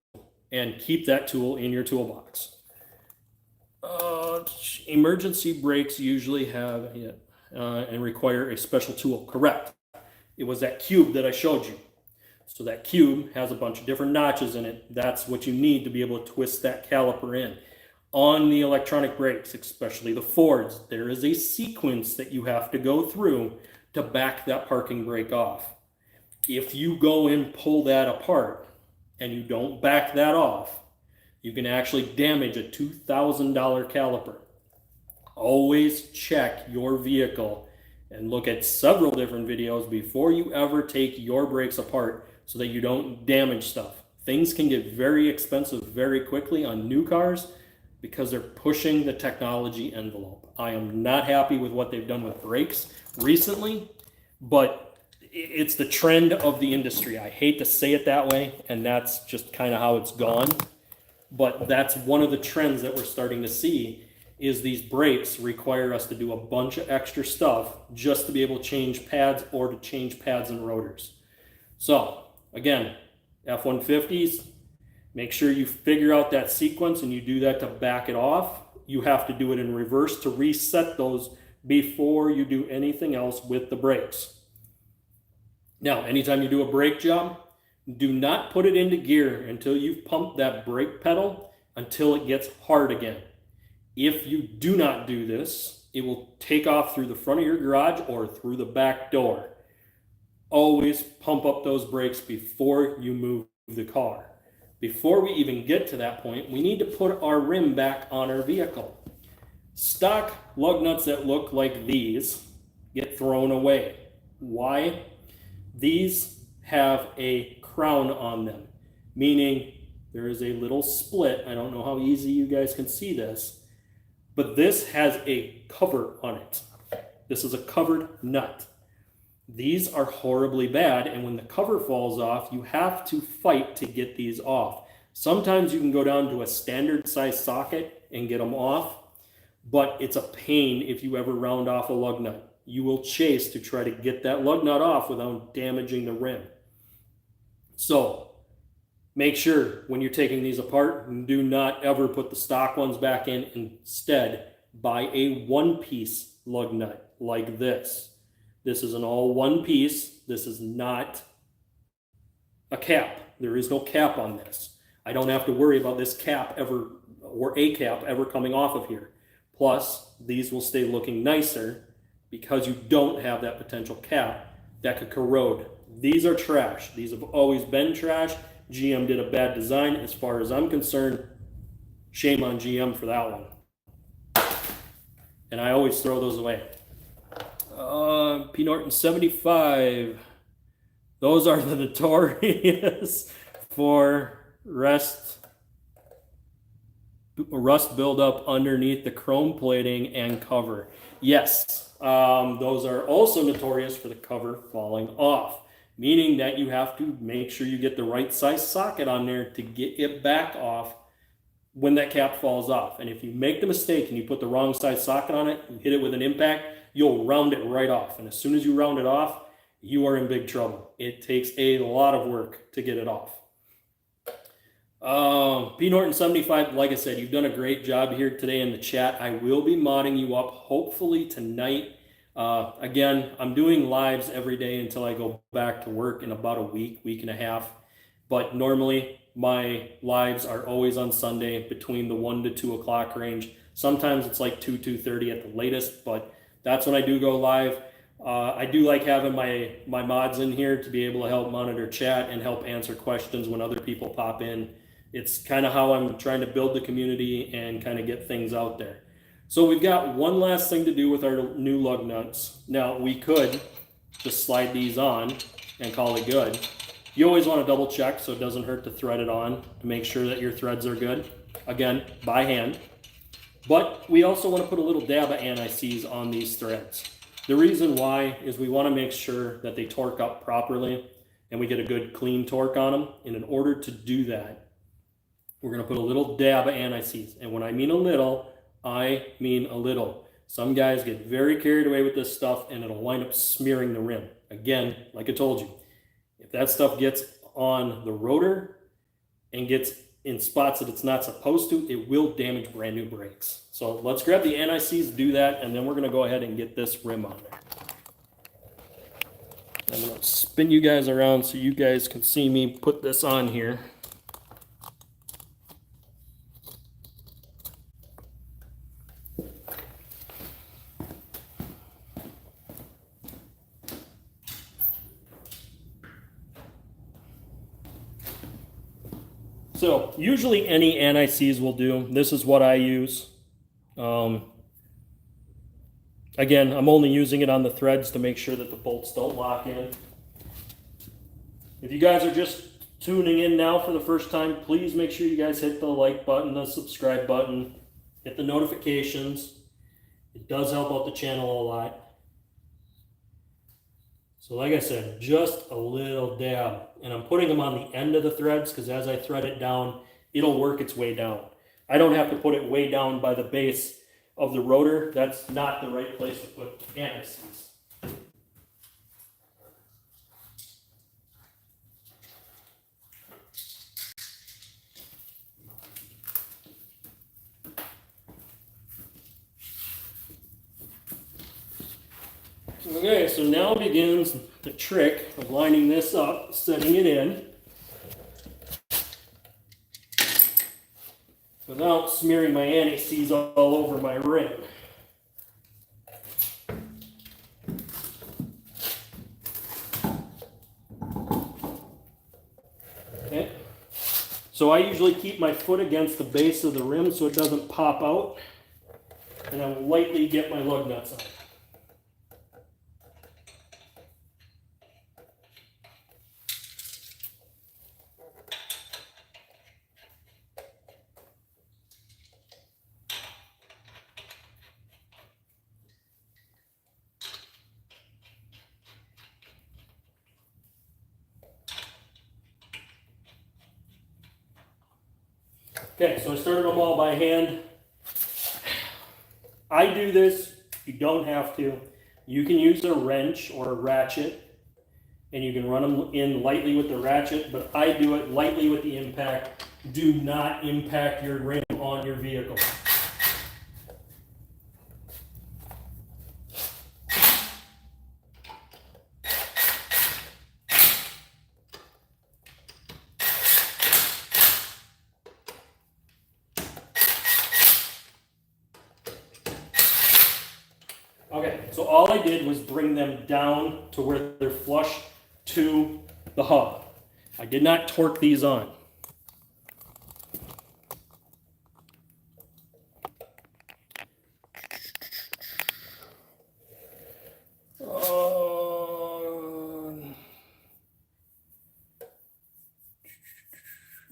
and keep that tool in your toolbox. Emergency brakes usually have and require a special tool. Correct. It was that cube that I showed you. So that cube has a bunch of different notches in it. That's what you need to be able to twist that caliper in. On the electronic brakes, especially the Fords, there is a sequence that you have to go through to back that parking brake off. If you go and pull that apart and you don't back that off, you can actually damage a $2,000 caliper. Always check your vehicle and look at several different videos before you ever take your brakes apart so that you don't damage stuff. Things can get very expensive very quickly on new cars because they're pushing the technology envelope. I am not happy with what they've done with brakes recently, but it's the trend of the industry. I hate to say it that way, and that's just kind of how it's gone. But that's one of the trends that we're starting to see is these brakes require us to do a bunch of extra stuff just to be able to change pads or to change pads and rotors. So again, F-150s, make sure you figure out that sequence and you do that to back it off. You have to do it in reverse to reset those before you do anything else with the brakes. Now, anytime you do a brake job, do not put it into gear until you've pumped that brake pedal until it gets hard again. If you do not do this, it will take off through the front of your garage or through the back door. Always pump up those brakes before you move the car. Before we even get to that point, we need to put our rim back on our vehicle. Stock lug nuts that look like these get thrown away. Why? These have a crown on them, meaning there is a little split. I don't know how easy you guys can see this. but this has a cover on it. This is a covered nut. These are horribly bad, and when the cover falls off, you have to fight to get these off. Sometimes you can go down to a standard size socket and get them off, but it's a pain if you ever round off a lug nut. You will chase to try to get that lug nut off without damaging the rim. So make sure when you're taking these apart, do not ever put the stock ones back in. Instead, buy a one-piece lug nut like this. This is an all one piece. This is not a cap. There is no cap on this. I don't have to worry about this cap ever, or a cap ever coming off of here. Plus, these will stay looking nicer because you don't have that potential cap that could corrode. These are trash. These have always been trash. GM did a bad design. As far as I'm concerned, shame on GM for that one. And I always throw those away. P. Norton 75. Those are the notorious for rust buildup underneath the chrome plating and cover. Yes, those are also notorious for the cover falling off, meaning that you have to make sure you get the right size socket on there to get it back off when that cap falls off. And if you make the mistake and you put the wrong size socket on it, you hit it with an impact, you'll round it right off. And as soon as you round it off, you are in big trouble. It takes a lot of work to get it off. P. Norton 75, like I said, you've done a great job here today in the chat. I will be modding you up hopefully tonight. Again, I'm doing lives every day until I go back to work in about a week and a half. But normally my lives are always on Sunday between the 1 to 2 o'clock range. Sometimes it's like 2:30 at the latest, but that's when I do go live. I do like having my mods in here to be able to help monitor chat and help answer questions when other people pop in. It's kind of how I'm trying to build the community and kind of get things out there. So we've got one last thing to do with our new lug nuts. Now we could just slide these on and call it good. You always want to double check so it doesn't hurt to thread it on to make sure that your threads are good. Again, by hand. But we also want to put a little dab of anti-seize on these threads. The reason why is we want to make sure that they torque up properly and we get a good clean torque on them. And in order to do that, we're going to put a little dab of anti-seize. And when I mean a little, I mean a little. Some guys get very carried away with this stuff and it'll wind up smearing the rim. Again, like I told you, if that stuff gets on the rotor and gets in spots that it's not supposed to, it will damage brand new brakes. So let's grab the anti-seize, do that, and then we're going to go ahead and get this rim on there. I'm going to spin you guys around so you guys can see me put this on here. So usually any anti-seize will do. This is what I use. Again, I'm only using it on the threads to make sure that the bolts don't lock in. If you guys are just tuning in now for the first time, please make sure you guys hit the like button, the subscribe button, hit the notifications. It does help out the channel a lot. So like I said, just a little dab. And I'm putting them on the end of the threads because as I thread it down, it'll work its way down. I don't have to put it way down by the base of the rotor. That's not the right place to put anti-seize. Okay, so now begins the trick of lining this up, setting it in, without smearing my anti-seize all over my rim. Okay, so I usually keep my foot against the base of the rim so it doesn't pop out, and I will lightly get my lug nuts on. Okay, so I started them all by hand. I do this, you don't have to. You can use a wrench or a ratchet, and you can run them in lightly with the ratchet, but I do it lightly with the impact. Do not impact your rim on your vehicle. Okay, so all I did was bring them down to where they're flush to the hub. I did not torque these on.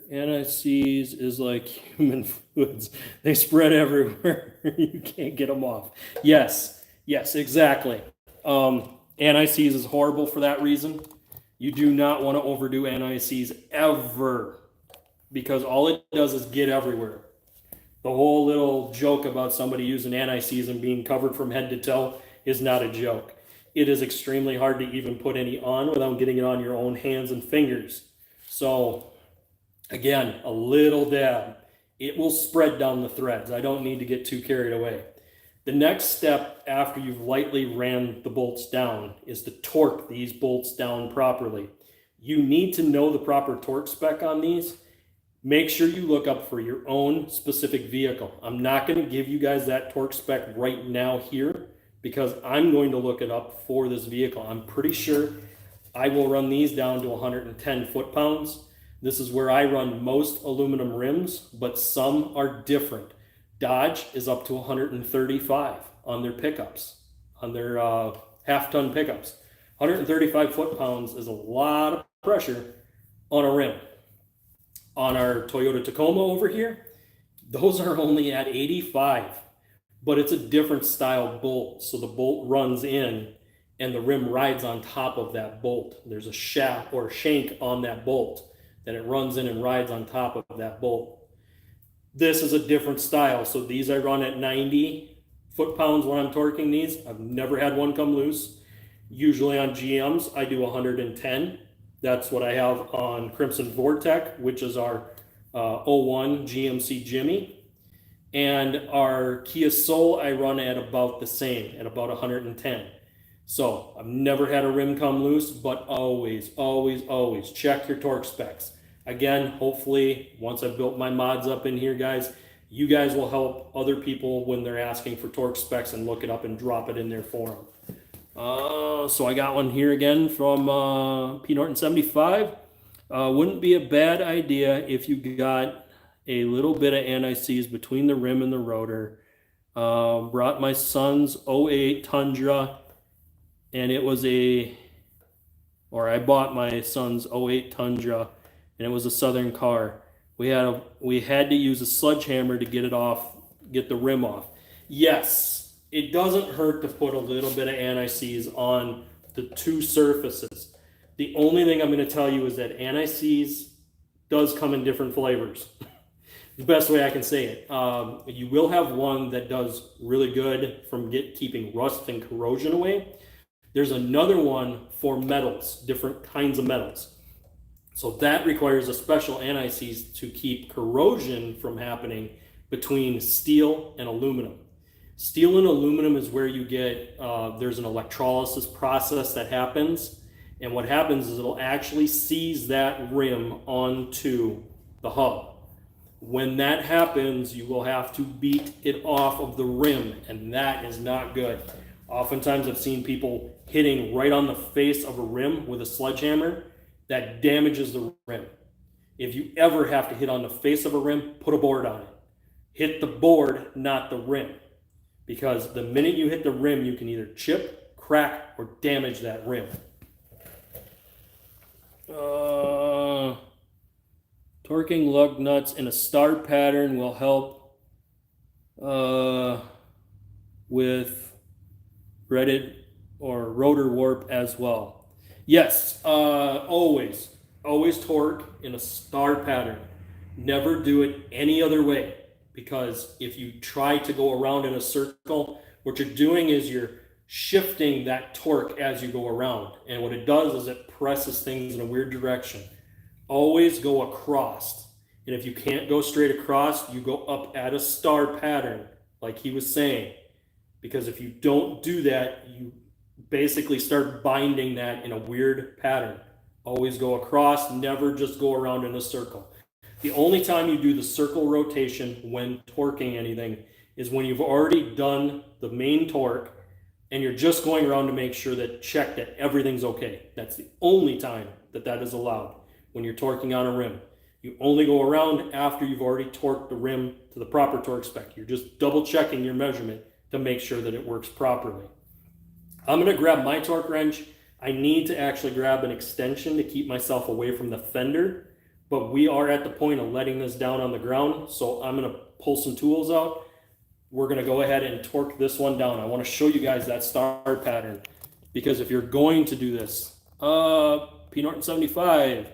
Anti-seize is like human fluids. They spread everywhere. You can't get them off. Yes, exactly. Anti-seize is horrible for that reason. You do not want to overdo anti-seize ever, because all it does is get everywhere. The whole little joke about somebody using anti-seize and being covered from head to toe is not a joke. It is extremely hard to even put any on without getting it on your own hands and fingers. So again, a little dab. It will spread down the threads. I don't need to get too carried away. The next step after you've lightly ran the bolts down is to torque these bolts down properly. You need to know the proper torque spec on these. Make sure you look up for your own specific vehicle. I'm not going to give you guys that torque spec right now here because I'm going to look it up for this vehicle. I'm pretty sure I will run these down to 110 foot-pounds. This is where I run most aluminum rims, but some are different. Dodge is up to 135 on their pickups, on their half-ton pickups. 135 foot-pounds is a lot of pressure on a rim. On our Toyota Tacoma over here, those are only at 85, but it's a different style bolt. So the bolt runs in and the rim rides on top of that bolt. There's a shaft or shank on that bolt that it runs in and rides on top of that bolt. This is a different style. So these I run at 90 foot-pounds when I'm torquing these. I've never had one come loose. Usually on GMs, I do 110. That's what I have on Crimson Vortec, which is our 01 GMC Jimmy. And our Kia Soul, I run at about the same, at about 110. So I've never had a rim come loose, but always, always, always check your torque specs. Again, hopefully, once I've built my mods up in here, guys, you guys will help other people when they're asking for torque specs and look it up and drop it in there for them. So I got one here again from P. Norton 75. Wouldn't be a bad idea if you got a little bit of anti-seize between the rim and the rotor. Brought my son's 08 Tundra, and it was I bought my son's 08 Tundra, and it was a Southern car. We had to use a sledgehammer to get it off, get the rim off. Yes. It doesn't hurt to put a little bit of anti-seize on the two surfaces. The only thing I'm going to tell you is that anti-seize does come in different flavors. The best way I can say it. You will have one that does really good from keeping rust and corrosion away. There's another one for metals, different kinds of metals. So that requires a special anti-seize to keep corrosion from happening between steel and aluminum. Steel and aluminum is where you get, there's an electrolysis process that happens. And what happens is it'll actually seize that rim onto the hub. When that happens, you will have to beat it off of the rim, and that is not good. Oftentimes I've seen people hitting right on the face of a rim with a sledgehammer. That damages the rim. If you ever have to hit on the face of a rim, put a board on it. Hit the board, not the rim. Because the minute you hit the rim, you can either chip, crack, or damage that rim. Torquing lug nuts in a star pattern will help with threaded or rotor warp as well. Yes, always torque in a star pattern. Never do it any other way, because if you try to go around in a circle, what you're doing is you're shifting that torque as you go around. And what it does is it presses things in a weird direction. Always go across. And if you can't go straight across, you go up at a star pattern, like he was saying. Because if you don't do that, you basically start binding that in a weird pattern. Always go across, never just go around in a circle. The only time you do the circle rotation when torquing anything is when you've already done the main torque and you're just going around to make sure that check that everything's okay. That's the only time that that is allowed when you're torquing on a rim. You only go around after you've already torqued the rim to the proper torque spec. You're just double checking your measurement to make sure that it works properly. I'm going to grab my torque wrench. I need to actually grab an extension to keep myself away from the fender, but we are at the point of letting this down on the ground, so I'm going to pull some tools out. We're going to go ahead and torque this one down. I want to show you guys that star pattern, because if you're going to do this, P Norton 75,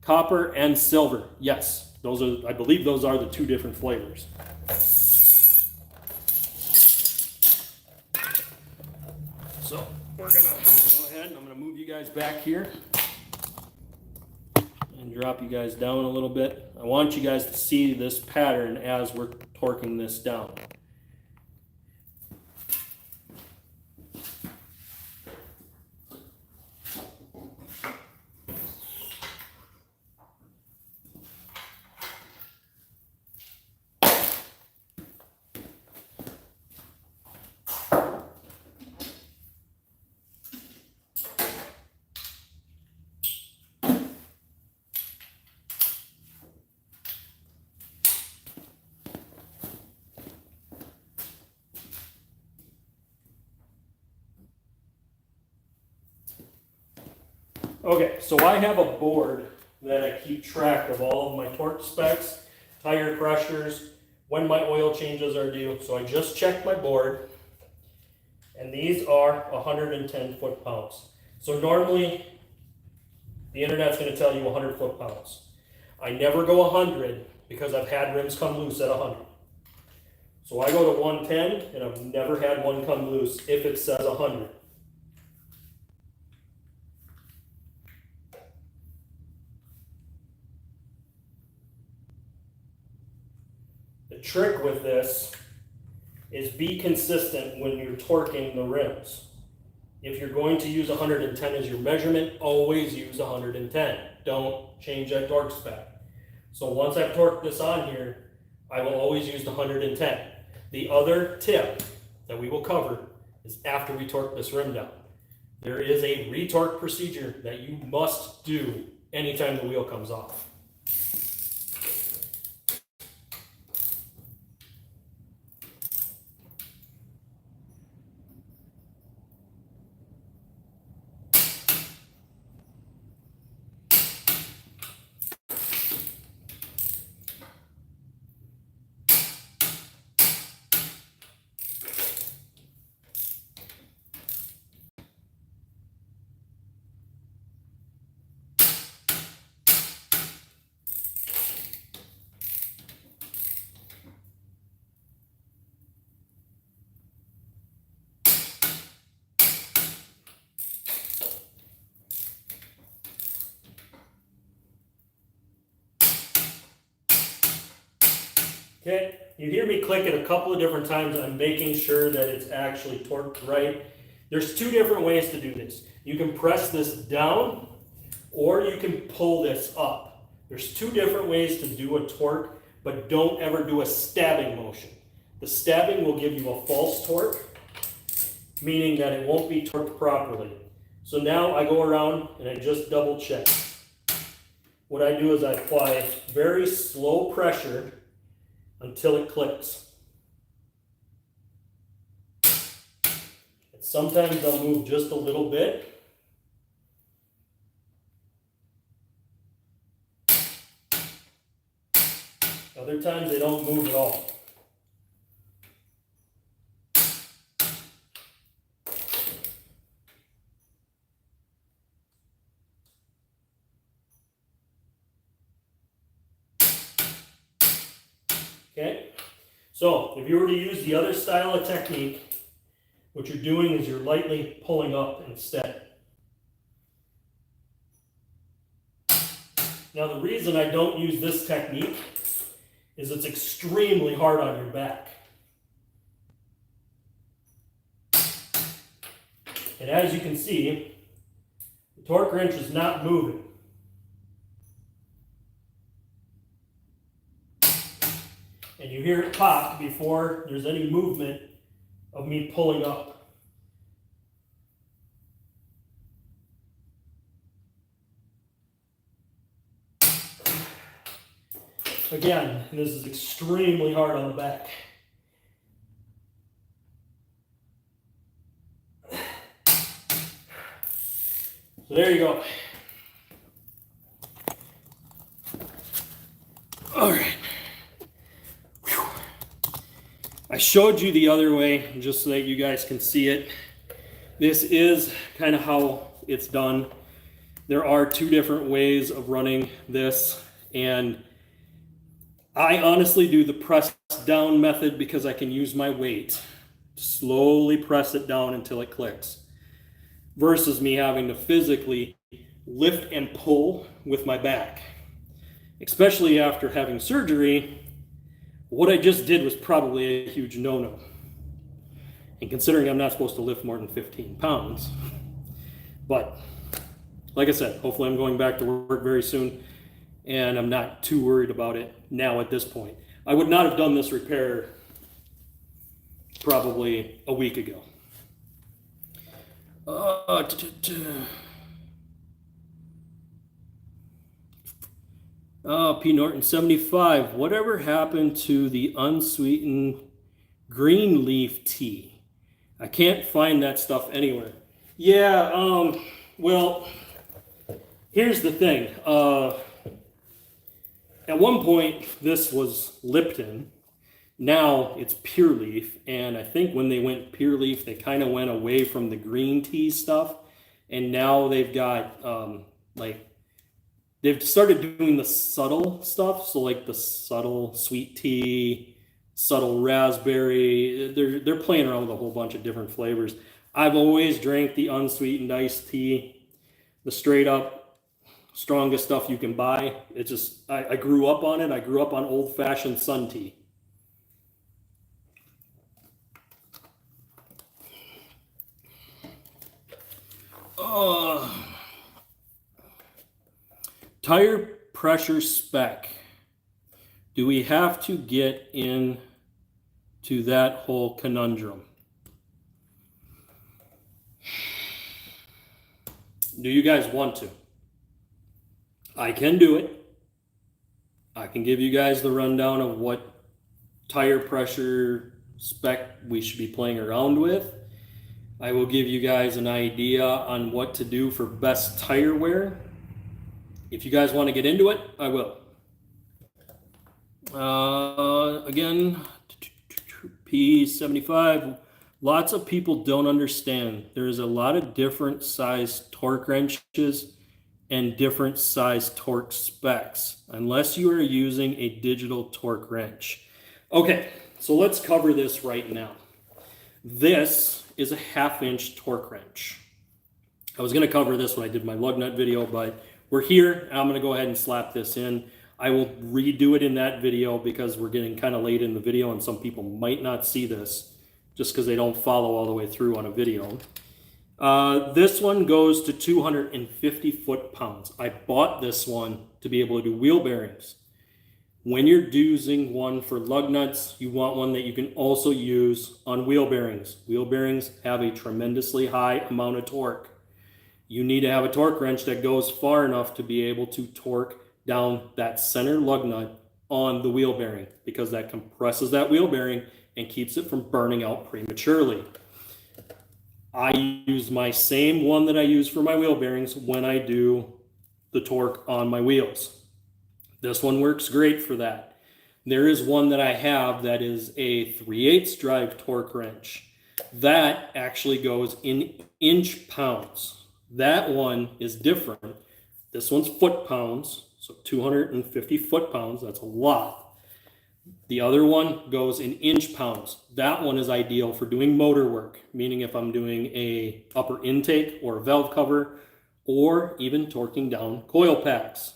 copper and silver. Yes, those are, I believe those are the two different flavors. So we're going to go ahead and I'm going to move you guys back here and drop you guys down a little bit. I want you guys to see this pattern as we're torquing this down. Okay, so I have a board that I keep track of all of my torque specs, tire pressures, when my oil changes are due. So I just checked my board, and these are 110 foot-pounds. So normally, the internet's going to tell you 100 foot-pounds. I never go 100 because I've had rims come loose at 100. So I go to 110, and I've never had one come loose if it says 100. The trick with this is be consistent when you're torquing the rims. If you're going to use 110 as your measurement, always use 110. Don't change that torque spec. So once I've torqued this on here, I will always use the 110. The other tip that we will cover is after we torque this rim down. There is a retorque procedure that you must do anytime the wheel comes off. Okay, you hear me click it a couple of different times. I'm making sure that it's actually torqued right. There's two different ways to do this. You can press this down, or you can pull this up. There's two different ways to do a torque, but don't ever do a stabbing motion. The stabbing will give you a false torque, meaning that it won't be torqued properly. So now I go around and I just double check. What I do is I apply very slow pressure until it clicks. And sometimes I'll move just a little bit. Other times they don't move at all. Okay? So if you were to use the other style of technique, what you're doing is you're lightly pulling up instead. Now the reason I don't use this technique is it's extremely hard on your back. And as you can see, the torque wrench is not moving. And you hear it pop before there's any movement of me pulling up. Again, this is extremely hard on the back. So there you go. All right. Whew. I showed you the other way just so that you guys can see it. This is kind of how it's done. There are two different ways of running this, and I honestly do the press down method because I can use my weight to slowly press it down until it clicks, versus me having to physically lift and pull with my back. Especially after having surgery, what I just did was probably a huge no-no. And considering I'm not supposed to lift more than 15 pounds. But like I said, hopefully I'm going back to work very soon, and I'm not too worried about it now at this point. I would not have done this repair probably a week ago. P. Norton 75. Whatever happened to the unsweetened green leaf tea? I can't find that stuff anywhere. Yeah, well, here's the thing. At one point, this was Lipton. Now it's Pure Leaf, and I think when they went Pure Leaf, they kind of went away from the green tea stuff, and now they've got they've started doing the subtle stuff, so like the subtle sweet tea, subtle raspberry. They're playing around with a whole bunch of different flavors. I've always drank the unsweetened iced tea, the straight up strongest stuff you can buy. It's just I grew up on it. I grew up on old-fashioned sun tea. Tire pressure spec. Do we have to get into that whole conundrum? Do you guys want to? I can do it. I can give you guys the rundown of what tire pressure spec we should be playing around with. I will give you guys an idea on what to do for best tire wear. If you guys want to get into it, I will. Again, P75. Lots of people don't understand. There's a lot of different size torque wrenches and different size torque specs, unless you are using a digital torque wrench. Okay, so let's cover this right now. This is a 1/2-inch torque wrench. I was going to cover this when I did my lug nut video, but we're here. I'm going to go ahead and slap this in. I will redo it in that video because we're getting kind of late in the video and some people might not see this just because they don't follow all the way through on a video. This one goes to 250 foot-pounds. I bought this one to be able to do wheel bearings. When you're using one for lug nuts, you want one that you can also use on wheel bearings. Wheel bearings have a tremendously high amount of torque. You need to have a torque wrench that goes far enough to be able to torque down that center lug nut on the wheel bearing, because that compresses that wheel bearing and keeps it from burning out prematurely. I use my same one that I use for my wheel bearings when I do the torque on my wheels. This one works great for that. There is one that I have that is a 3/8 drive torque wrench. That actually goes in inch pounds. That one is different. This one's foot pounds, so 250 foot-pounds. That's a lot. The other one goes in inch pounds. That one is ideal for doing motor work, meaning if I'm doing a upper intake or a valve cover, or even torquing down coil packs.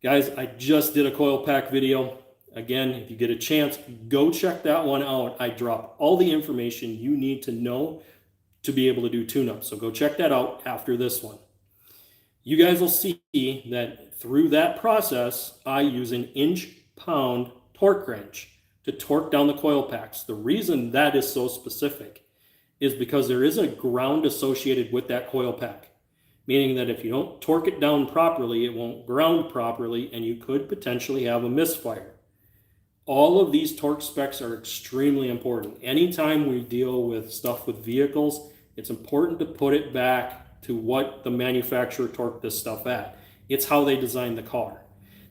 Guys, I just did a coil pack video. Again, if you get a chance, go check that one out. I drop all the information you need to know to be able to do tune-ups. So go check that out after this one. You guys will see that through that process, I use an inch-pound torque wrench to torque down the coil packs. The reason that is so specific is because there is a ground associated with that coil pack, meaning that if you don't torque it down properly, it won't ground properly, and you could potentially have a misfire. All of these torque specs are extremely important. Anytime we deal with stuff with vehicles, it's important to put it back to what the manufacturer torqued this stuff at. It's how they designed the car.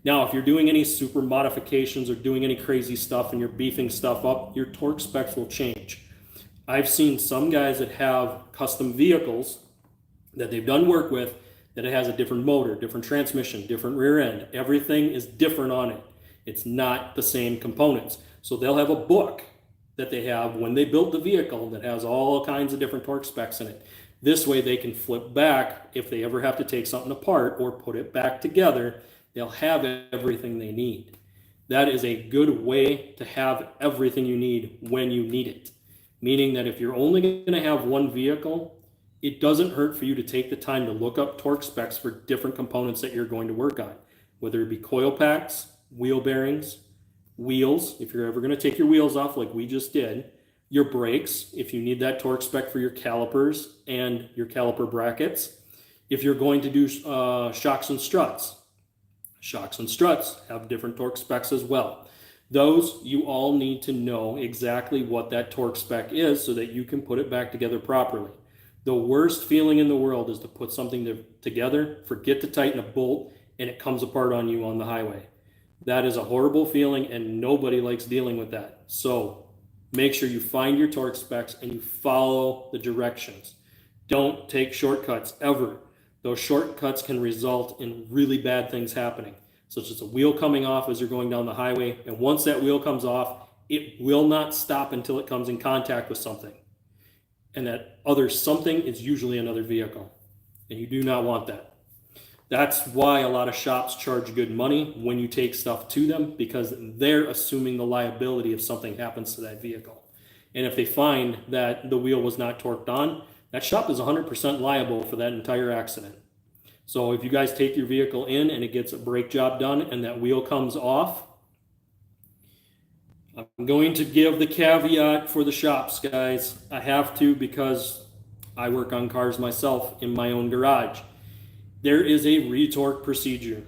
Now, if you're doing any super modifications or doing any crazy stuff and you're beefing stuff up, your torque specs will change. I've seen some guys that have custom vehicles that they've done work with that it has a different motor, different transmission, different rear end. Everything is different on it. It's not the same components. So they'll have a book that they have when they build the vehicle that has all kinds of different torque specs in it. This way they can flip back if they ever have to take something apart or put it back together. They'll have everything they need. That is a good way to have everything you need when you need it. Meaning that if you're only going to have one vehicle, it doesn't hurt for you to take the time to look up torque specs for different components that you're going to work on, whether it be coil packs, wheel bearings, wheels, if you're ever going to take your wheels off like we just did, your brakes, if you need that torque spec for your calipers and your caliper brackets, if you're going to do shocks and struts. Shocks and struts have different torque specs as well. Those, you all need to know exactly what that torque spec is so that you can put it back together properly. The worst feeling in the world is to put something together, forget to tighten a bolt, and it comes apart on you on the highway. That is a horrible feeling, and nobody likes dealing with that. So make sure you find your torque specs and you follow the directions. Don't take shortcuts ever. Those shortcuts can result in really bad things happening, such as a wheel coming off as you're going down the highway. And once that wheel comes off, it will not stop until it comes in contact with something. And that other something is usually another vehicle. And you do not want that. That's why a lot of shops charge good money when you take stuff to them, because they're assuming the liability if something happens to that vehicle. And if they find that the wheel was not torqued on, that shop is 100% liable for that entire accident. So if you guys take your vehicle in and it gets a brake job done and that wheel comes off, I'm going to give the caveat for the shops, guys. I have to, because I work on cars myself in my own garage. There is a retorque procedure.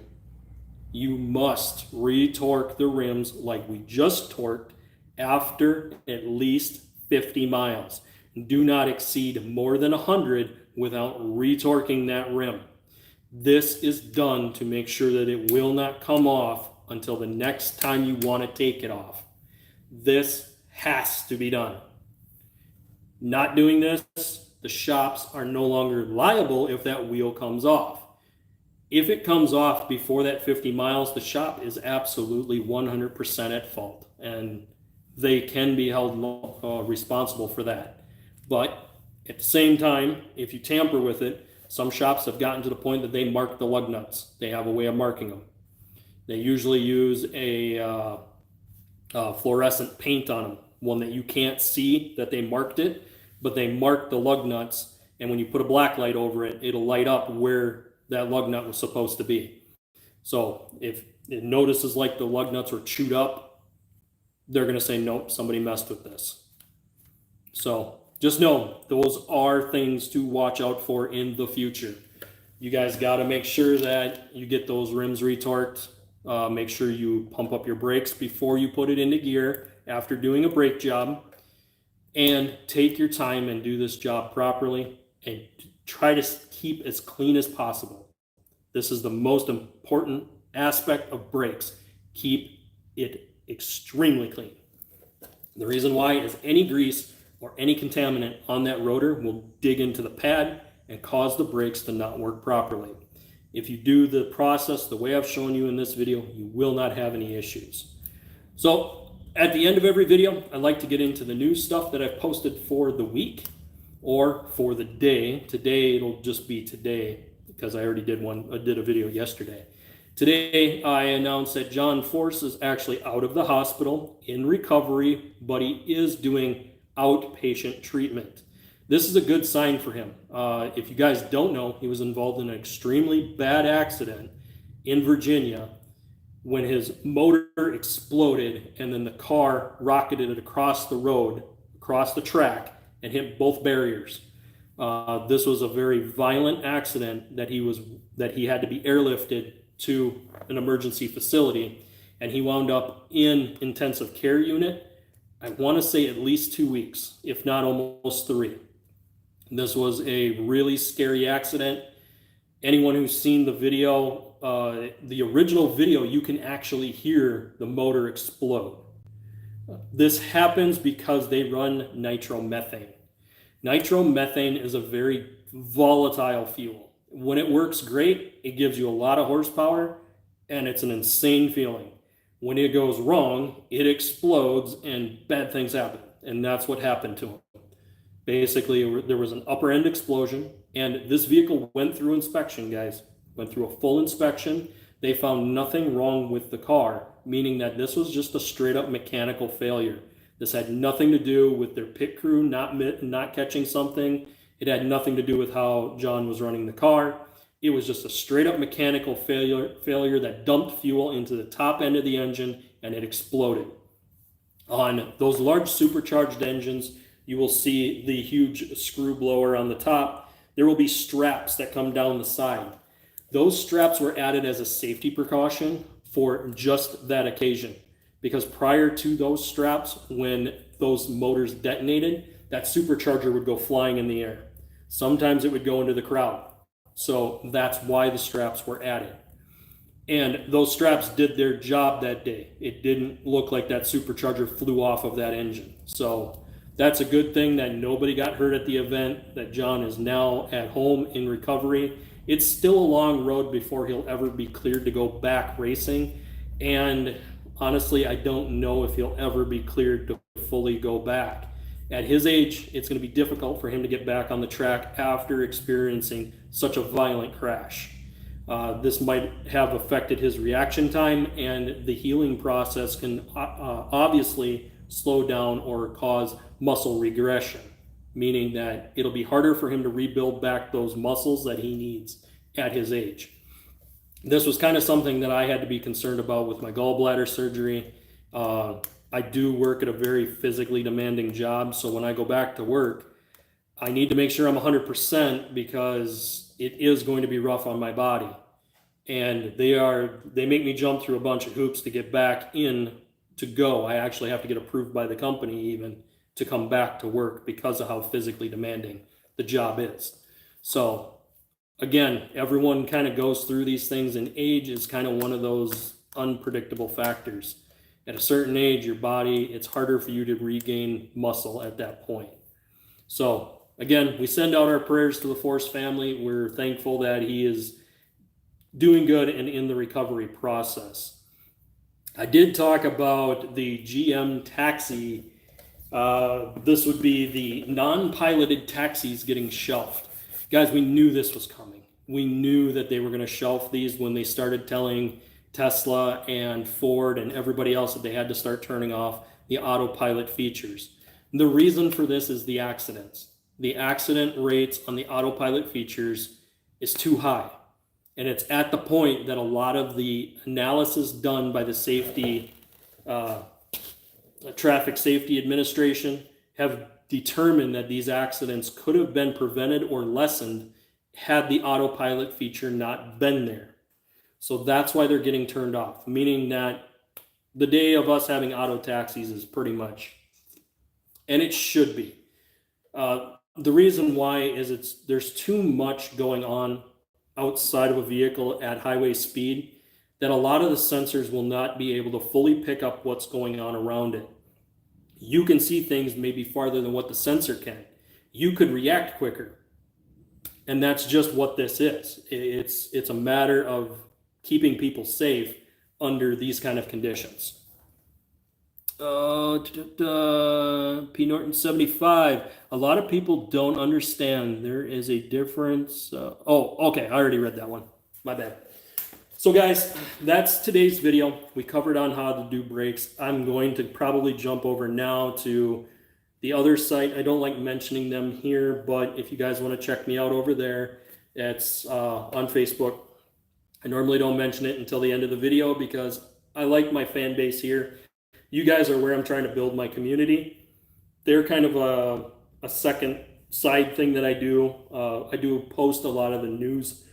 You must retorque the rims like we just torqued after at least 50 miles. Do not exceed more than 100 without retorquing that rim. This is done to make sure that it will not come off until the next time you want to take it off. This has to be done. Not doing this, the shops are no longer liable if that wheel comes off. If it comes off before that 50 miles, the shop is absolutely 100% at fault, and they can be held responsible for that. But at the same time, if you tamper with it, some shops have gotten to the point that they mark the lug nuts. They have a way of marking them. They usually use a fluorescent paint on them, one that you can't see that they marked it, but they mark the lug nuts, and when you put a black light over it, it'll light up where that lug nut was supposed to be. So if it notices like the lug nuts are chewed up, they're going to say, nope, somebody messed with this. So just know those are things to watch out for in the future. You guys got to make sure that you get those rims retorqued. Make sure you pump up your brakes before you put it into gear after doing a brake job. And take your time and do this job properly and try to keep as clean as possible. This is the most important aspect of brakes. Keep it extremely clean. The reason why is any grease or any contaminant on that rotor will dig into the pad and cause the brakes to not work properly. If you do the process the way I've shown you in this video, you will not have any issues. So At the end of every video, I like to get into the new stuff that I've posted for the week or for the day. Today, it'll just be today because I already did one. I did a video yesterday. Today, I announced that John Force is actually out of the hospital in recovery, but he is doing outpatient treatment. This is a good sign for him. If you guys don't know, he was involved in an extremely bad accident in Virginia when his motor exploded and then the car rocketed across the road, across the track, and hit both barriers. This was a very violent accident that he had to be airlifted to an emergency facility, and he wound up in intensive care unit. I want to say at least 2 weeks, if not almost 3. This was a really scary accident. Anyone who's seen the video, the original video, you can actually hear the motor explode. This happens because they run nitromethane. Nitromethane is a very volatile fuel. When it works great, it gives you a lot of horsepower, and it's an insane feeling. When it goes wrong, it explodes and bad things happen. And that's what happened to him. Basically, there was an upper end explosion, and this vehicle went through inspection, guys. Went through a full inspection. They found nothing wrong with the car, meaning that this was just a straight up mechanical failure. This had nothing to do with their pit crew not catching something. It had nothing to do with how John was running the car. It was just a straight up mechanical failure that dumped fuel into the top end of the engine, and it exploded. On those large supercharged engines, you will see the huge screw blower on the top. There will be straps that come down the side. Those straps were added as a safety precaution for just that occasion, because prior to those straps, when those motors detonated, that supercharger would go flying in the air. Sometimes it would go into the crowd. So that's why the straps were added. And those straps did their job that day. It didn't look like that supercharger flew off of that engine. So that's a good thing that nobody got hurt at the event, that John is now at home in recovery. It's still a long road before he'll ever be cleared to go back racing. And honestly, I don't know if he'll ever be cleared to fully go back. At his age, it's going to be difficult for him to get back on the track after experiencing such a violent crash. This might have affected his reaction time, and the healing process can obviously slow down or cause muscle regression, meaning that it'll be harder for him to rebuild back those muscles that he needs at his age. This was kind of something that I had to be concerned about with my gallbladder surgery. I do work at a very physically demanding job, so when I go back to work, I need to make sure I'm 100% because it is going to be rough on my body. And they make me jump through a bunch of hoops to get back in to go. I actually have to get approved by the company even to come back to work because of how physically demanding the job is. So again, everyone kind of goes through these things, and age is kind of one of those unpredictable factors. At a certain age, your body, it's harder for you to regain muscle at that point. So again, we send out our prayers to the Force family. We're thankful that he is doing good and in the recovery process. I did talk about the GM taxi. This would be the non-piloted taxis getting shelved. Guys, we knew this was coming. We knew that they were going to shelf these when they started telling Tesla and Ford and everybody else that they had to start turning off the autopilot features. The reason for this is the accidents. The accident rates on the autopilot features is too high. And it's at the point that a lot of the analysis done by the Traffic Safety Administration have determined that these accidents could have been prevented or lessened had the autopilot feature not been there. So that's why they're getting turned off, meaning that the day of us having auto taxis is pretty much, and it should be. The reason why is there's too much going on outside of a vehicle at highway speed that a lot of the sensors will not be able to fully pick up what's going on around it. You can see things maybe farther than what the sensor can. You could react quicker. And that's just what this is. It's a matter of keeping people safe under these kind of conditions. P Norton 75. A lot of people don't understand there is a difference. Okay, I already read that one. My bad. So guys, that's today's video. We covered on how to do brakes. I'm going to probably jump over now to the other site. I don't like mentioning them here, but if you guys want to check me out over there, it's on Facebook. I normally don't mention it until the end of the video because I like my fan base here. You guys are where I'm trying to build my community. They're kind of a second side thing that I do. I do post a lot of the news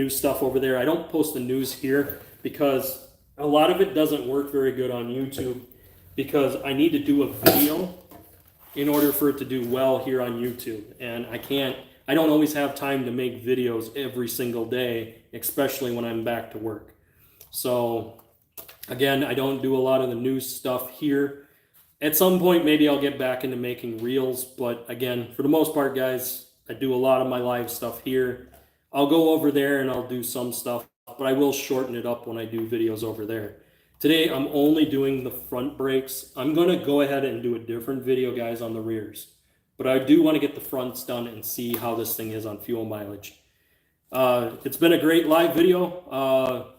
stuff over there. I don't post the news here because a lot of it doesn't work very good on YouTube because I need to do a video in order for it to do well here on YouTube. And I don't always have time to make videos every single day, especially when I'm back to work. So again, I don't do a lot of the news stuff here. At some point, maybe I'll get back into making reels, but again, for the most part, guys, I do a lot of my live stuff here. I'll go over there and I'll do some stuff, but I will shorten it up when I do videos over there. Today, I'm only doing the front brakes. I'm going to go ahead and do a different video, guys, on the rears. But I do want to get the fronts done and see how this thing is on fuel mileage. It's been a great live video.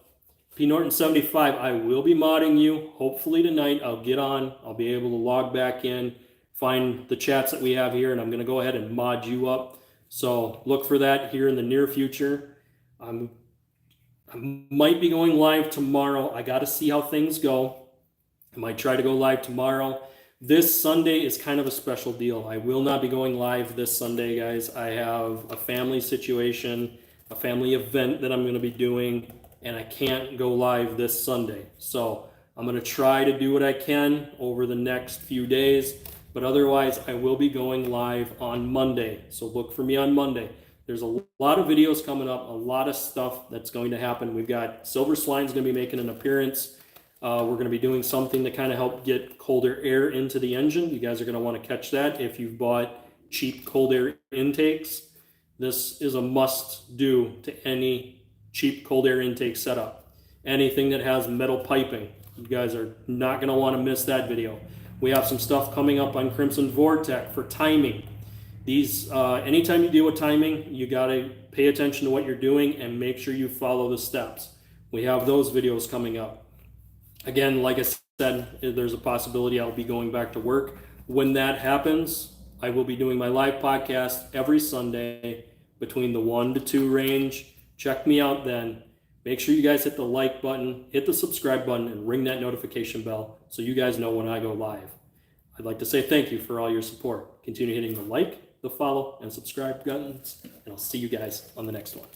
P Norton 75, I will be modding you. Hopefully tonight I'll get on. I'll be able to log back in, find the chats that we have here, and I'm going to go ahead and mod you up. So look for that here in the near future. I might be going live tomorrow. I got to see how things go. I might try to go live tomorrow. This Sunday is kind of a special deal. I will not be going live this Sunday, guys. I have a family situation, a family event that I'm going to be doing, and I can't go live this Sunday. So I'm going to try to do what I can over the next few days, but otherwise I will be going live on Monday. So look for me on Monday. There's a lot of videos coming up, a lot of stuff that's going to happen. We've got Silver Sline's going to be making an appearance. We're going to be doing something to kind of help get colder air into the engine. You guys are going to want to catch that if you've bought cheap cold air intakes. This is a must do to any cheap cold air intake setup. Anything that has metal piping, you guys are not going to want to miss that video. We have some stuff coming up on Crimson Vortex for timing. Anytime you deal with timing, you got to pay attention to what you're doing and make sure you follow the steps. We have those videos coming up. Again, like I said, there's a possibility I'll be going back to work. When that happens, I will be doing my live podcast every Sunday between the 1 to 2 range. Check me out then. Make sure you guys hit the like button, hit the subscribe button, and ring that notification bell so you guys know when I go live. I'd like to say thank you for all your support. Continue hitting the like, the follow, and subscribe buttons, and I'll see you guys on the next one.